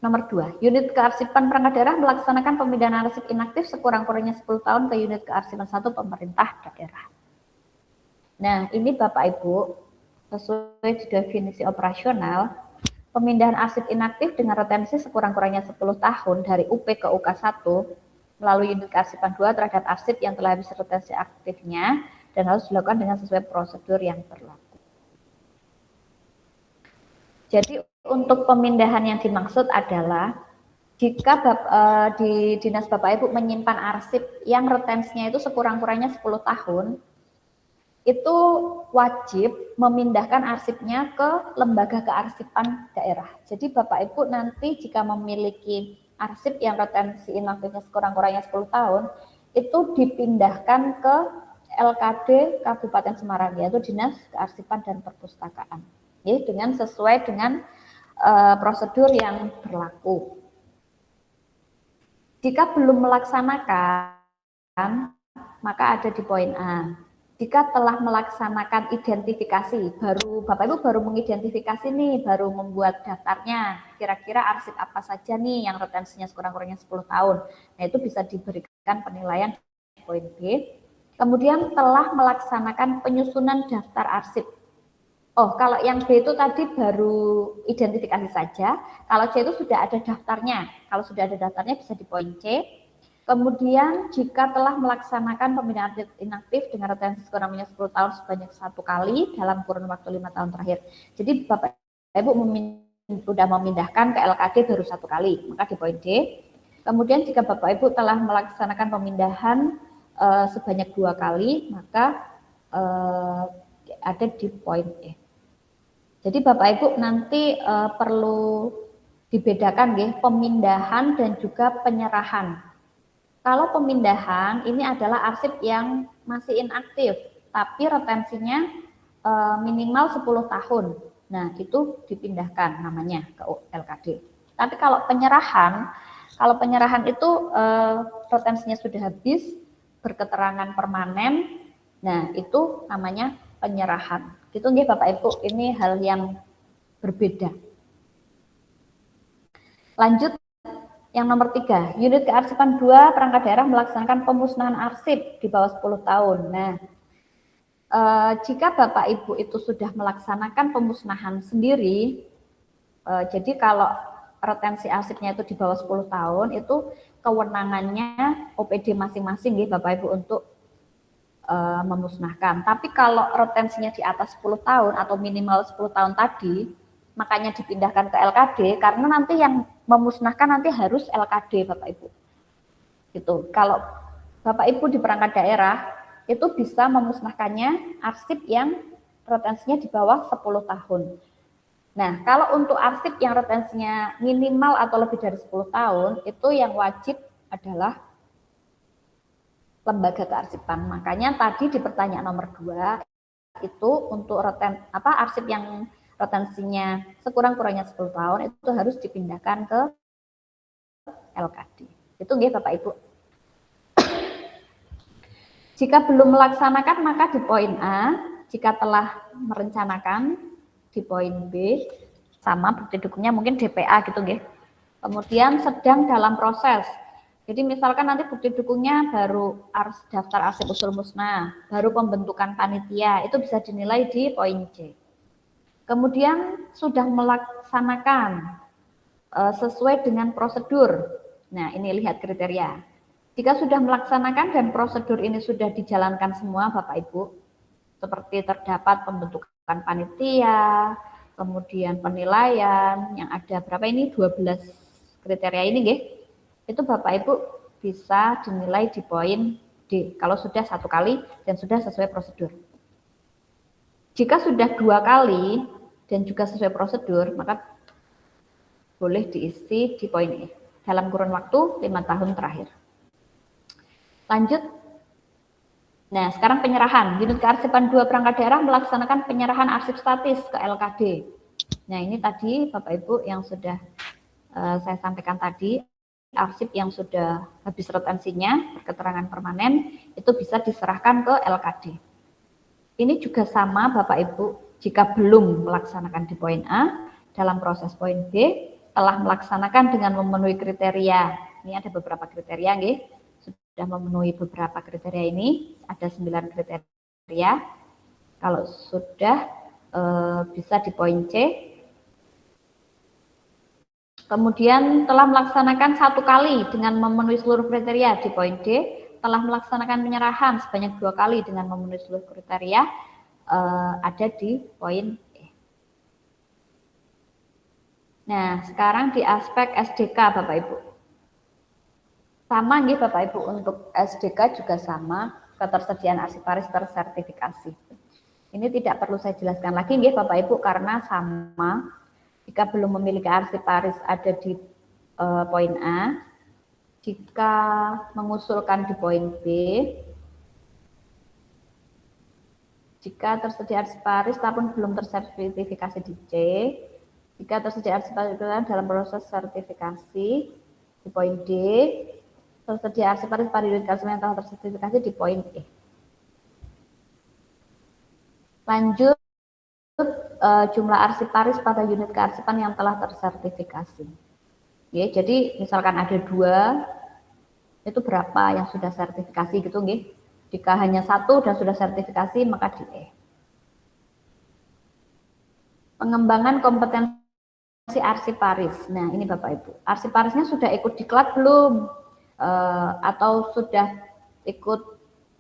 nomor 2. Unit kearsipan perangkat daerah melaksanakan pemindahan arsip inaktif sekurang-kurangnya 10 tahun ke unit kearsipan 1 pemerintah daerah. Nah, ini Bapak Ibu, sesuai di definisi operasional, pemindahan arsip inaktif dengan retensi sekurang-kurangnya 10 tahun dari UP ke UK1 melalui unit kearsipan 2 terhadap arsip yang telah habis retensi aktifnya dan harus dilakukan dengan sesuai prosedur yang berlaku. Jadi untuk pemindahan yang dimaksud adalah jika di dinas Bapak Ibu menyimpan arsip yang retensinya itu sekurang-kurangnya 10 tahun, itu wajib memindahkan arsipnya ke lembaga kearsipan daerah. Jadi Bapak Ibu nanti jika memiliki arsip yang retensi inaktifnya sekurang-kurangnya 10 tahun, itu dipindahkan ke LKD Kabupaten Semarang, yaitu Dinas Kearsipan dan Perpustakaan. Dengan sesuai dengan prosedur yang berlaku. Jika belum melaksanakan, maka ada di poin A. Jika telah melaksanakan identifikasi, Bapak Ibu baru mengidentifikasi nih, baru membuat daftarnya, kira-kira arsip apa saja nih yang retensinya sekurang-kurangnya 10 tahun. Nah, itu bisa diberikan penilaian di poin B. Kemudian telah melaksanakan penyusunan daftar arsip. Oh, kalau yang B itu tadi baru identifikasi saja. Kalau C itu sudah ada daftarnya. Kalau sudah ada daftarnya bisa di poin C. Kemudian jika telah melaksanakan pemindahan inaktif dengan retensi sekurang-kurangnya 10 tahun sebanyak 1 kali dalam kurun waktu 5 tahun terakhir. Jadi Bapak Ibu sudah memindahkan ke LKD baru 1 kali, maka di poin D. Kemudian jika Bapak Ibu telah melaksanakan pemindahan sebanyak 2 kali, maka ada di poin E. Jadi Bapak Ibu nanti perlu dibedakan ya, pemindahan dan juga penyerahan. Kalau pemindahan ini adalah arsip yang masih inaktif, tapi retensinya minimal 10 tahun. Nah, itu dipindahkan namanya ke LKD. Tapi kalau penyerahan itu retensinya sudah habis, berketerangan permanen, nah itu namanya penyerahan. Gitu nggih Bapak Ibu, ini hal yang berbeda. Lanjut yang nomor 3, unit kearsipan 2 perangkat daerah melaksanakan pemusnahan arsip di bawah 10 tahun. Nah, jika Bapak Ibu itu sudah melaksanakan pemusnahan sendiri, jadi kalau retensi arsipnya itu di bawah 10 tahun, itu kewenangannya OPD masing-masing nggih Bapak Ibu untuk memusnahkan. Tapi kalau retensinya di atas 10 tahun atau minimal 10 tahun tadi, makanya dipindahkan ke LKD karena nanti yang memusnahkan nanti harus LKD Bapak Ibu. Gitu. Kalau Bapak Ibu di perangkat daerah itu bisa memusnahkannya arsip yang retensinya di bawah 10 tahun. Nah, kalau untuk arsip yang retensinya minimal atau lebih dari 10 tahun, itu yang wajib adalah lembaga kearsipan. Makanya tadi di pertanyaan nomor 2 itu untuk arsip yang retensinya sekurang-kurangnya 10 tahun itu harus dipindahkan ke LKD. Itu nggih Bapak Ibu. Jika belum melaksanakan maka di poin A, jika telah merencanakan di poin B, sama bukti dukungnya mungkin DPA gitu nggih. Kemudian sedang dalam proses. Jadi misalkan nanti bukti dukungnya baru daftar arsip usul musnah, baru pembentukan panitia, itu bisa dinilai di poin C. Kemudian sudah melaksanakan sesuai dengan prosedur. Nah, ini lihat kriteria. Jika sudah melaksanakan dan prosedur ini sudah dijalankan semua Bapak Ibu, seperti terdapat pembentukan panitia, kemudian penilaian yang ada berapa ini 12 kriteria ini nggih. Itu Bapak Ibu bisa dinilai di poin D kalau sudah 1 kali dan sudah sesuai prosedur. Jika sudah 2 kali dan juga sesuai prosedur, maka boleh diisi di poin E dalam kurun waktu 5 tahun terakhir. Lanjut. Nah, sekarang penyerahan. Unit Kearsipan 2 perangkat daerah melaksanakan penyerahan arsip statis ke LKD. Nah, ini tadi Bapak Ibu yang sudah saya sampaikan tadi, arsip yang sudah habis retensinya, keterangan permanen, itu bisa diserahkan ke LKD. Ini juga sama Bapak Ibu, jika belum melaksanakan di poin A, dalam proses poin B, telah melaksanakan dengan memenuhi kriteria. Ini ada beberapa kriteria, nggih. Sudah memenuhi beberapa kriteria ini, ada 9 kriteria. Kalau sudah bisa di poin C. Kemudian telah melaksanakan 1 kali dengan memenuhi seluruh kriteria di poin D, telah melaksanakan penyerahan sebanyak 2 kali dengan memenuhi seluruh kriteria ada di poin E. Nah, sekarang di aspek SDK Bapak Ibu. Sama nih Bapak Ibu, untuk SDK juga sama, ketersediaan arsiparis tersertifikasi. Ini tidak perlu saya jelaskan lagi nih Bapak Ibu karena sama. Jika belum memiliki arsiparis ada di poin A, jika mengusulkan di poin B, jika tersedia arsiparis tapi belum tersertifikasi di C, jika tersedia arsiparis dalam proses sertifikasi di poin D, tersedia arsiparis pada unit kearsipan yang telah tersertifikasi di poin E. Lanjut, jumlah arsiparis pada unit kearsipan yang telah tersertifikasi. Ya, jadi misalkan ada 2, itu berapa yang sudah sertifikasi gitu nggih. Jika hanya 1 dan sudah sertifikasi maka di E. Pengembangan kompetensi arsiparis. Nah, ini Bapak Ibu. Arsiparisnya sudah ikut diklat belum? Atau sudah ikut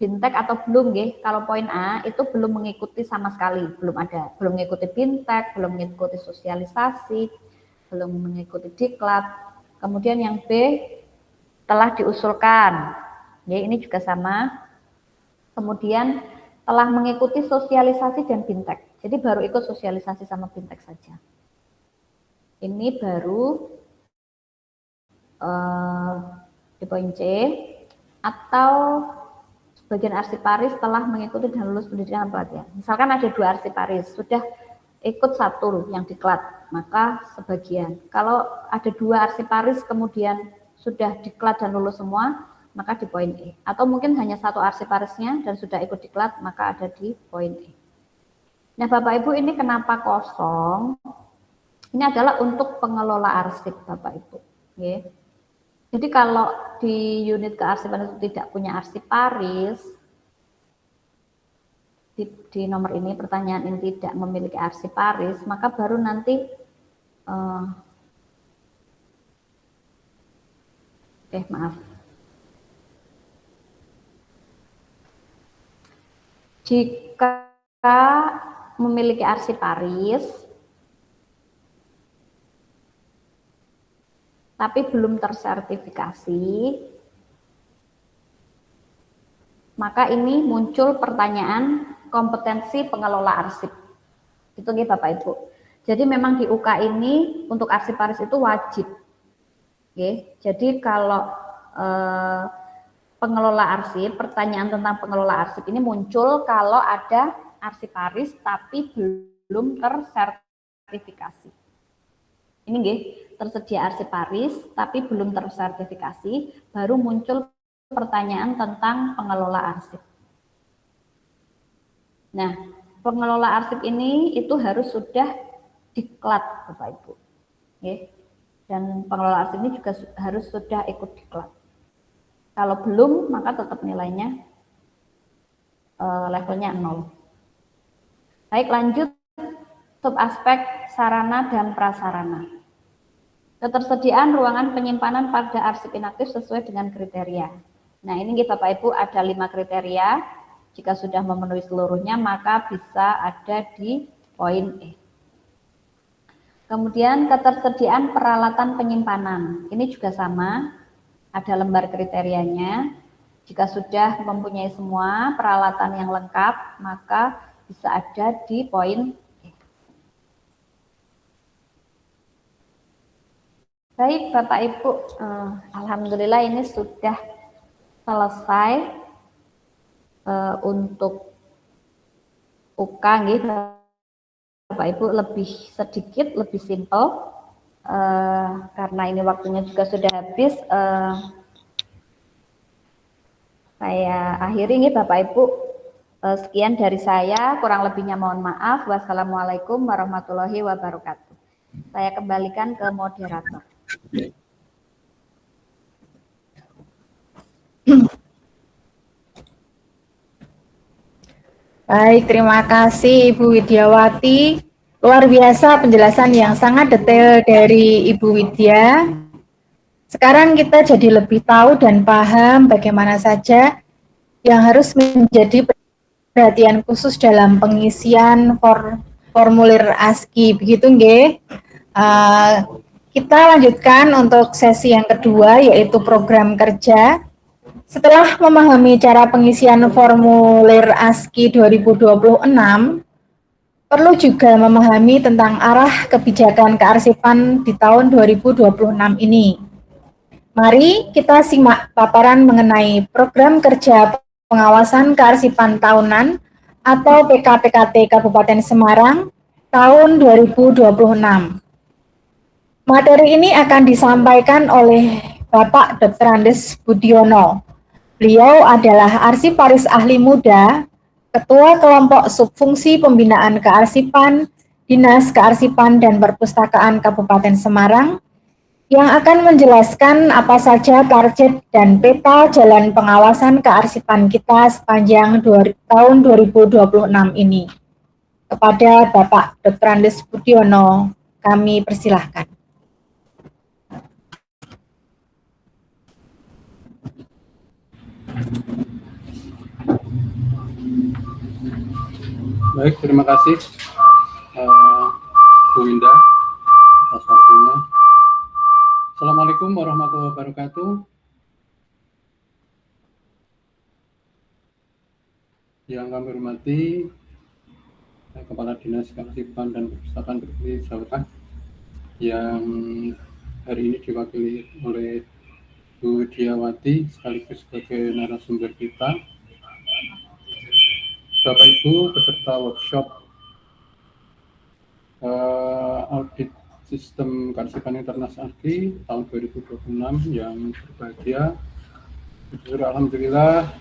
bintek atau belum nggih? Kalau poin A itu belum mengikuti sama sekali, belum ada, belum mengikuti bintek, belum mengikuti sosialisasi, belum mengikuti diklat. Kemudian yang B telah diusulkan. Ya, ini juga sama. Kemudian telah mengikuti sosialisasi dan bintek. Jadi baru ikut sosialisasi sama bintek saja. Ini baru di poin C, atau sebagian arsiparis telah mengikuti dan lulus pendidikan pelatihan. Misalkan ada 2 arsiparis, sudah ikut 1 yang diklat, maka sebagian. Kalau ada 2 arsiparis kemudian sudah diklat dan lulus semua, maka di poin E. Atau mungkin hanya 1 arsiparisnya dan sudah ikut diklat, maka ada di poin E. Nah Bapak Ibu, ini kenapa kosong? Ini adalah untuk pengelola arsip Bapak Ibu. Ya. Jadi kalau di unit kearsipan itu tidak punya arsiparis, di nomor ini pertanyaan ini tidak memiliki arsiparis, maka baru nanti maaf. Jika memiliki arsiparis tapi belum tersertifikasi, maka ini muncul pertanyaan kompetensi pengelola arsip. Itu nih Bapak Ibu. Jadi memang di UK ini untuk arsiparis itu wajib. Oke, jadi kalau pengelola arsip, pertanyaan tentang pengelola arsip ini muncul kalau ada arsiparis tapi belum tersertifikasi. Ini nggih, tersedia arsiparis tapi belum tersertifikasi, baru muncul pertanyaan tentang pengelola arsip. Nah, pengelola arsip ini itu harus sudah diklat, Bapak Ibu. Oke. Dan pengelola arsip ini juga harus sudah ikut diklat. Kalau belum, maka tetap nilainya levelnya 0. Baik, lanjut subaspek sarana dan prasarana. Ketersediaan ruangan penyimpanan pada arsip inaktif sesuai dengan kriteria. Nah, ini Bapak Ibu ada 5 kriteria. Jika sudah memenuhi seluruhnya, maka bisa ada di poin E. Kemudian ketersediaan peralatan penyimpanan. Ini juga sama, ada lembar kriterianya. Jika sudah mempunyai semua peralatan yang lengkap, maka bisa ada di poin E. Baik Bapak Ibu, alhamdulillah ini sudah selesai untuk UK gitu. Bapak Ibu lebih sedikit, lebih simpel karena ini waktunya juga sudah habis. Saya akhiri nih Bapak Ibu. Sekian dari saya, kurang lebihnya mohon maaf. Wassalamualaikum warahmatullahi wabarakatuh. Saya kembalikan ke moderator. Baik, terima kasih Ibu Widyawati. Luar biasa penjelasan yang sangat detail dari Ibu Widya. Sekarang kita jadi lebih tahu dan paham bagaimana saja yang harus menjadi perhatian khusus dalam pengisian formulir ASKI. Begitu nggih? Kita lanjutkan untuk sesi yang kedua, yaitu program kerja. Setelah memahami cara pengisian formulir ASKI 2026, perlu juga memahami tentang arah kebijakan kearsipan di tahun 2026 ini. Mari kita simak paparan mengenai program kerja pengawasan kearsipan tahunan atau PKPKT Kabupaten Semarang tahun 2026. Materi ini akan disampaikan oleh Bapak Dr. Andes Budiono. Beliau adalah arsiparis ahli muda, Ketua Kelompok Subfungsi Pembinaan Kearsipan, Dinas Kearsipan dan Perpustakaan Kabupaten Semarang, yang akan menjelaskan apa saja target dan peta jalan pengawasan kearsipan kita sepanjang tahun 2026 ini. Kepada Bapak Dr. Andes Budiono, kami persilahkan. Baik, terima kasih Bu Winda atas waktunya. Assalamualaikum warahmatullahi wabarakatuh. Yang kami hormati Kepala Dinas Kearsipan dan Perpustakaan Republik Jawa yang hari ini diwakili oleh Bu Widyawati sekaligus sebagai narasumber kita. Bapak Ibu peserta workshop audit sistem kearsipan Internas ASKI tahun 2026 yang berbahagia. Alhamdulillah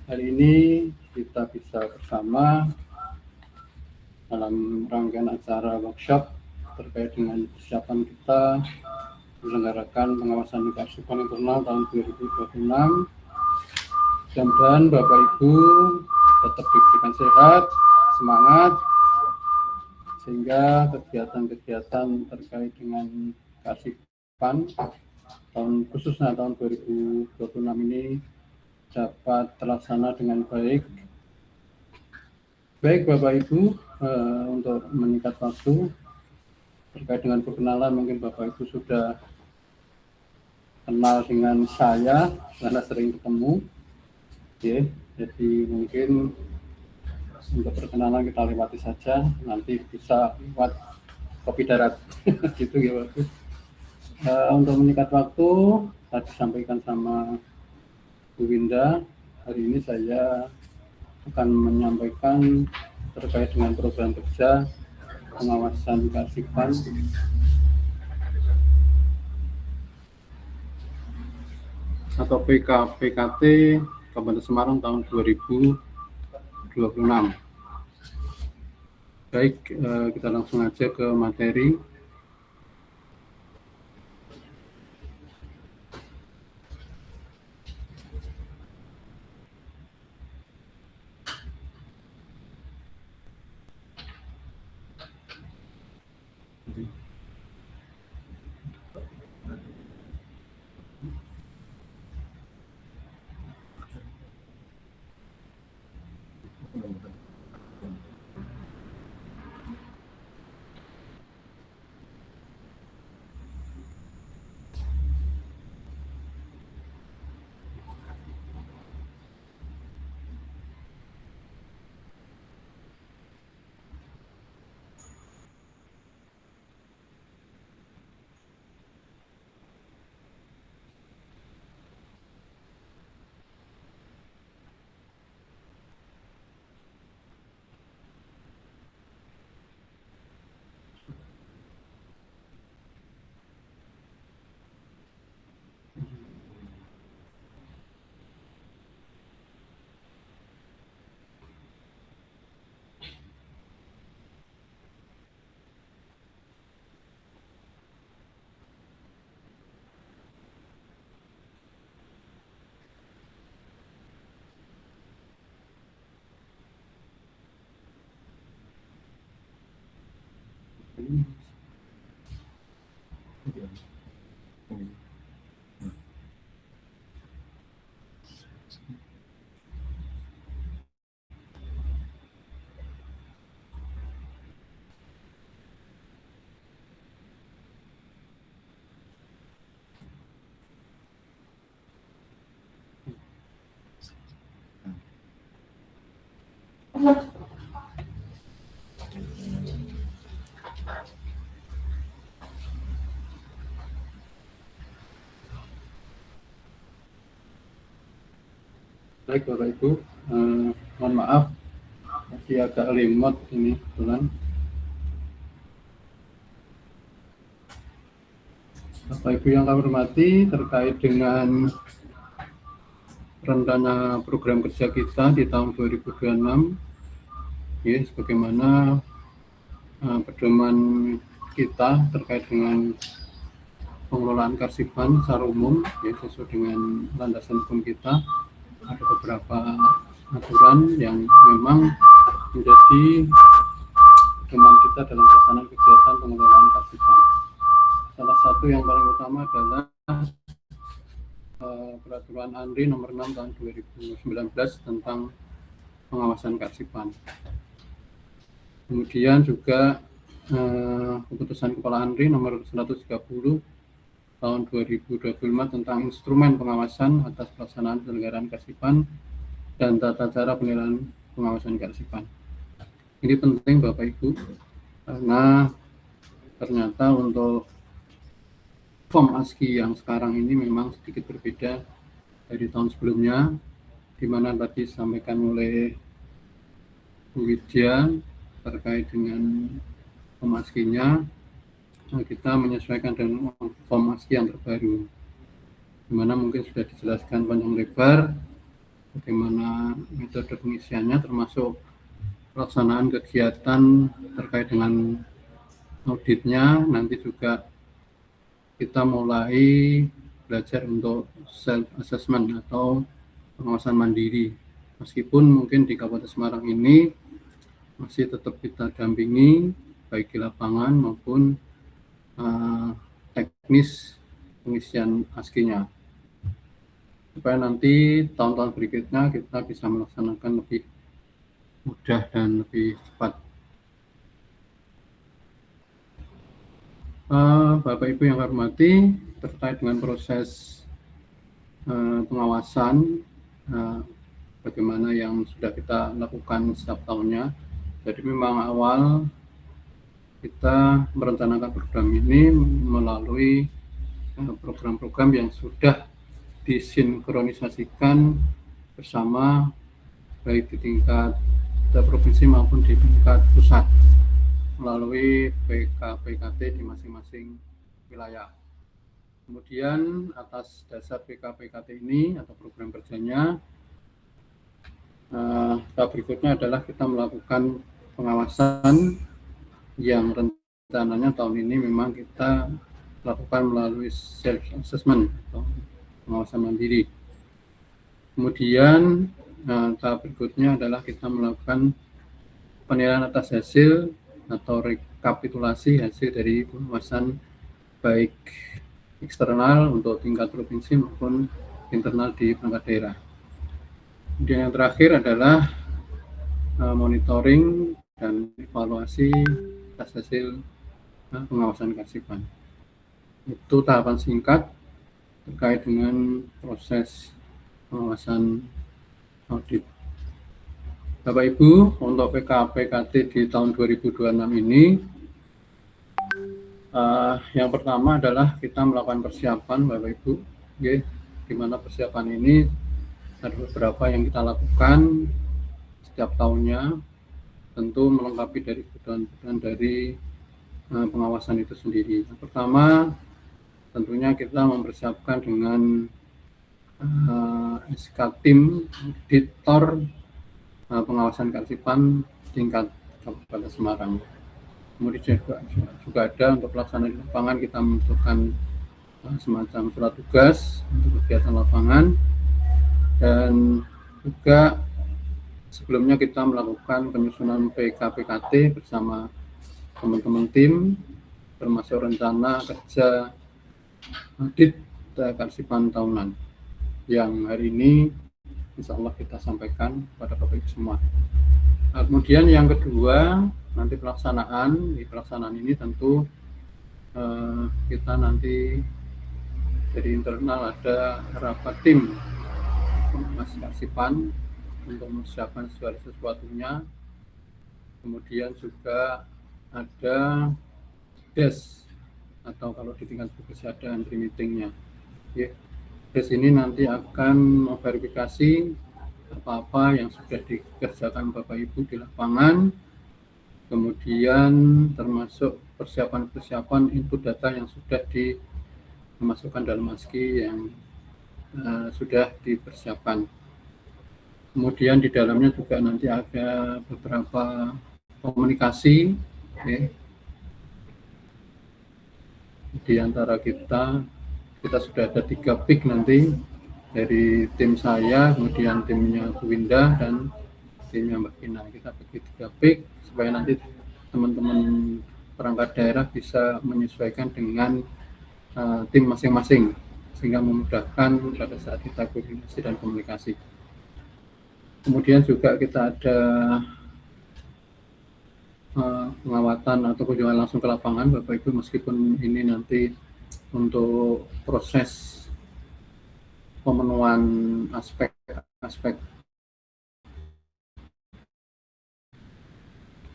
hari ini kita bisa bersama dalam rangkaian acara workshop terkait dengan persiapan kita menyelenggarakan pengawasan kearsipan internal tahun 2026. Mudah-mudahan Bapak Ibu tetap diberikan sehat, semangat, sehingga kegiatan-kegiatan terkait dengan kearsipan khususnya tahun 2026 ini dapat terlaksana dengan baik. Baik Bapak Ibu, untuk menyingkat waktu terkait dengan perkenalan, mungkin Bapak Ibu sudah kenal dengan saya karena sering ketemu. Oke, jadi mungkin untuk perkenalan kita lewati saja, nanti bisa lewat kopi darat gitu ya Pak. Untuk menyingkat waktu, tadi disampaikan sama Bu Winda, hari ini saya akan menyampaikan terkait dengan program kerja pengawasan kearsipan atau PKPKT Kabupaten Semarang tahun 2026. 2026. Baik, kita langsung aja ke materi. Baik Bapak Ibu, mohon maaf masih agak lemot ini kebetulan. Bapak Ibu yang kami hormati, terkait dengan rencana program kerja kita di tahun 2026, ya, sebagaimana pedoman kita terkait dengan pengelolaan Karsipan secara umum, ya, sesuai dengan landasan hukum kita, ada beberapa aturan yang memang menjadi pedoman kita dalam pelaksanaan kegiatan pengelolaan Karsipan. Salah satu yang paling utama adalah Peraturan ANRI nomor 6 tahun 2019 tentang pengawasan Karsipan. Kemudian juga keputusan Kepala ANRI nomor 130 tahun 2025 tentang instrumen pengawasan atas pelaksanaan penyelenggaraan Karsipan dan tata cara penilaian pengawasan Karsipan. Ini penting Bapak Ibu, karena ternyata untuk form ASKI yang sekarang ini memang sedikit berbeda dari tahun sebelumnya, di mana tadi disampaikan oleh Bu Widya terkait dengan form ASKI-nya, kita menyesuaikan dengan form ASKI yang terbaru, di mana mungkin sudah dijelaskan panjang lebar bagaimana metode pengisiannya, termasuk pelaksanaan kegiatan terkait dengan auditnya. Nanti juga kita mulai belajar untuk self assessment atau pengawasan mandiri, meskipun mungkin di Kabupaten Semarang ini masih tetap kita dampingi baik di lapangan maupun teknis pengisian ASKI-nya, supaya nanti tahun-tahun berikutnya kita bisa melaksanakan lebih mudah dan lebih cepat. Bapak Ibu yang kami hormati, terkait dengan proses pengawasan bagaimana yang sudah kita lakukan setiap tahunnya. Jadi memang awal kita merencanakan program ini melalui program-program yang sudah disinkronisasikan bersama baik di tingkat provinsi maupun di tingkat pusat melalui PK-PKT di masing-masing wilayah. Kemudian atas dasar PK-PKT ini atau program kerjanya, tahap berikutnya adalah kita melakukan pengawasan yang rencananya tahun ini memang kita lakukan melalui self assessment atau pengawasan mandiri. Kemudian tahap berikutnya adalah kita melakukan penilaian atas hasil atau rekapitulasi hasil dari pengawasan baik eksternal untuk tingkat provinsi maupun internal di perangkat daerah. Kemudian yang terakhir adalah monitoring dan evaluasi atas hasil pengawasan Karsipan. Itu tahapan singkat terkait dengan proses pengawasan audit. Bapak Ibu, untuk PKPKT di tahun 2026 ini, yang pertama adalah kita melakukan persiapan, Bapak Ibu, di mana persiapan ini ada beberapa yang kita lakukan setiap tahunnya, tentu melengkapi dari kebutuhan dari pengawasan itu sendiri. Yang pertama, tentunya kita mempersiapkan dengan SK tim auditor pengawasan Karsipan tingkat Kabupaten Semarang. Kemudian juga ada untuk pelaksanaan di lapangan kita membutuhkan semacam surat tugas untuk kegiatan lapangan, dan juga sebelumnya kita melakukan penyusunan PKPKT bersama teman-teman tim, termasuk rencana kerja audit Karsipan tahunan yang hari ini insya Allah kita sampaikan kepada Bapak Ibu semua. Kemudian yang kedua, nanti pelaksanaan ini tentu kita nanti dari internal ada rapat tim Mas Karsipan untuk mempersiapkan segala sesuatunya. Kemudian juga ada des atau kalau di tingkat divisi ada entry meetingnya. Des ini nanti akan memverifikasi apa-apa yang sudah dikerjakan Bapak Ibu di lapangan, kemudian termasuk persiapan input data yang sudah dimasukkan dalam ASCII yang sudah dipersiapkan. Kemudian di dalamnya juga nanti ada beberapa komunikasi di antara kita sudah ada 3 PIK nanti dari tim saya, kemudian timnya Bu Winda dan timnya Mbak Kina. Kita bagi 3 PIK supaya nanti teman-teman perangkat daerah bisa menyesuaikan dengan tim masing-masing, sehingga memudahkan pada saat kita koordinasi dan komunikasi. Kemudian juga kita ada pengawatan atau kunjungan langsung ke lapangan, Bapak Ibu, meskipun ini nanti untuk proses pemenuhan aspek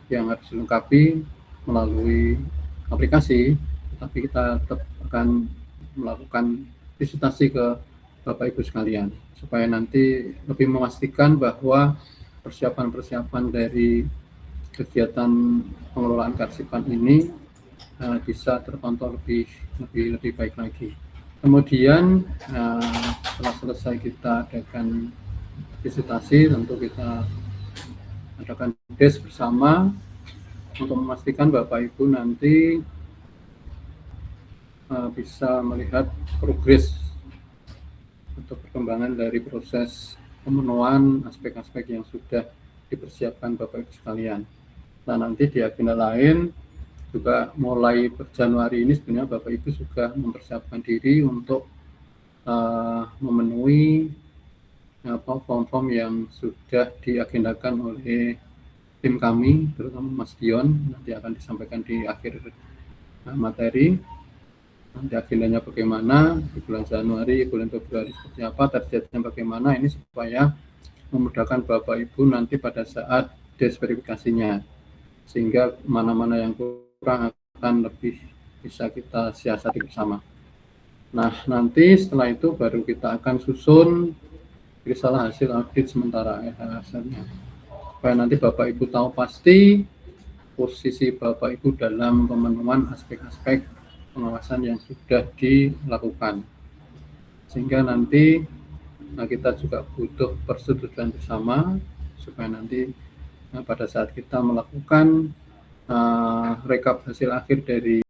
yang harus dilengkapi melalui aplikasi, tapi kita tetap akan melakukan visitasi ke Bapak Ibu sekalian, supaya nanti lebih memastikan bahwa persiapan dari kegiatan pengelolaan Karsipan ini bisa terpantau lebih baik lagi. Kemudian setelah selesai kita adakan visitasi, tentu kita adakan des bersama untuk memastikan Bapak Ibu nanti bisa melihat progres atau perkembangan dari proses pemenuhan aspek-aspek yang sudah dipersiapkan Bapak Ibu sekalian. Nah, nanti di agenda lain juga mulai per Januari ini sebenarnya Bapak Ibu juga mempersiapkan diri untuk memenuhi form-form yang sudah diagendakan oleh tim kami, terutama Mas Dion, nanti akan disampaikan di akhir materi. Nanti agendanya bagaimana di bulan Januari, bulan Februari seperti apa, targetnya bagaimana, ini supaya memudahkan Bapak Ibu nanti pada saat desverifikasinya, sehingga mana-mana yang kurang akan lebih bisa kita siasati bersama. Nah, nanti setelah itu baru kita akan susun risalah hasil audit sementara hasilnya, supaya nanti Bapak Ibu tahu pasti posisi Bapak Ibu dalam pemenuhan aspek-aspek pengawasan yang sudah dilakukan, sehingga nanti kita juga butuh persetujuan bersama supaya nanti pada saat kita melakukan rekap hasil akhir dari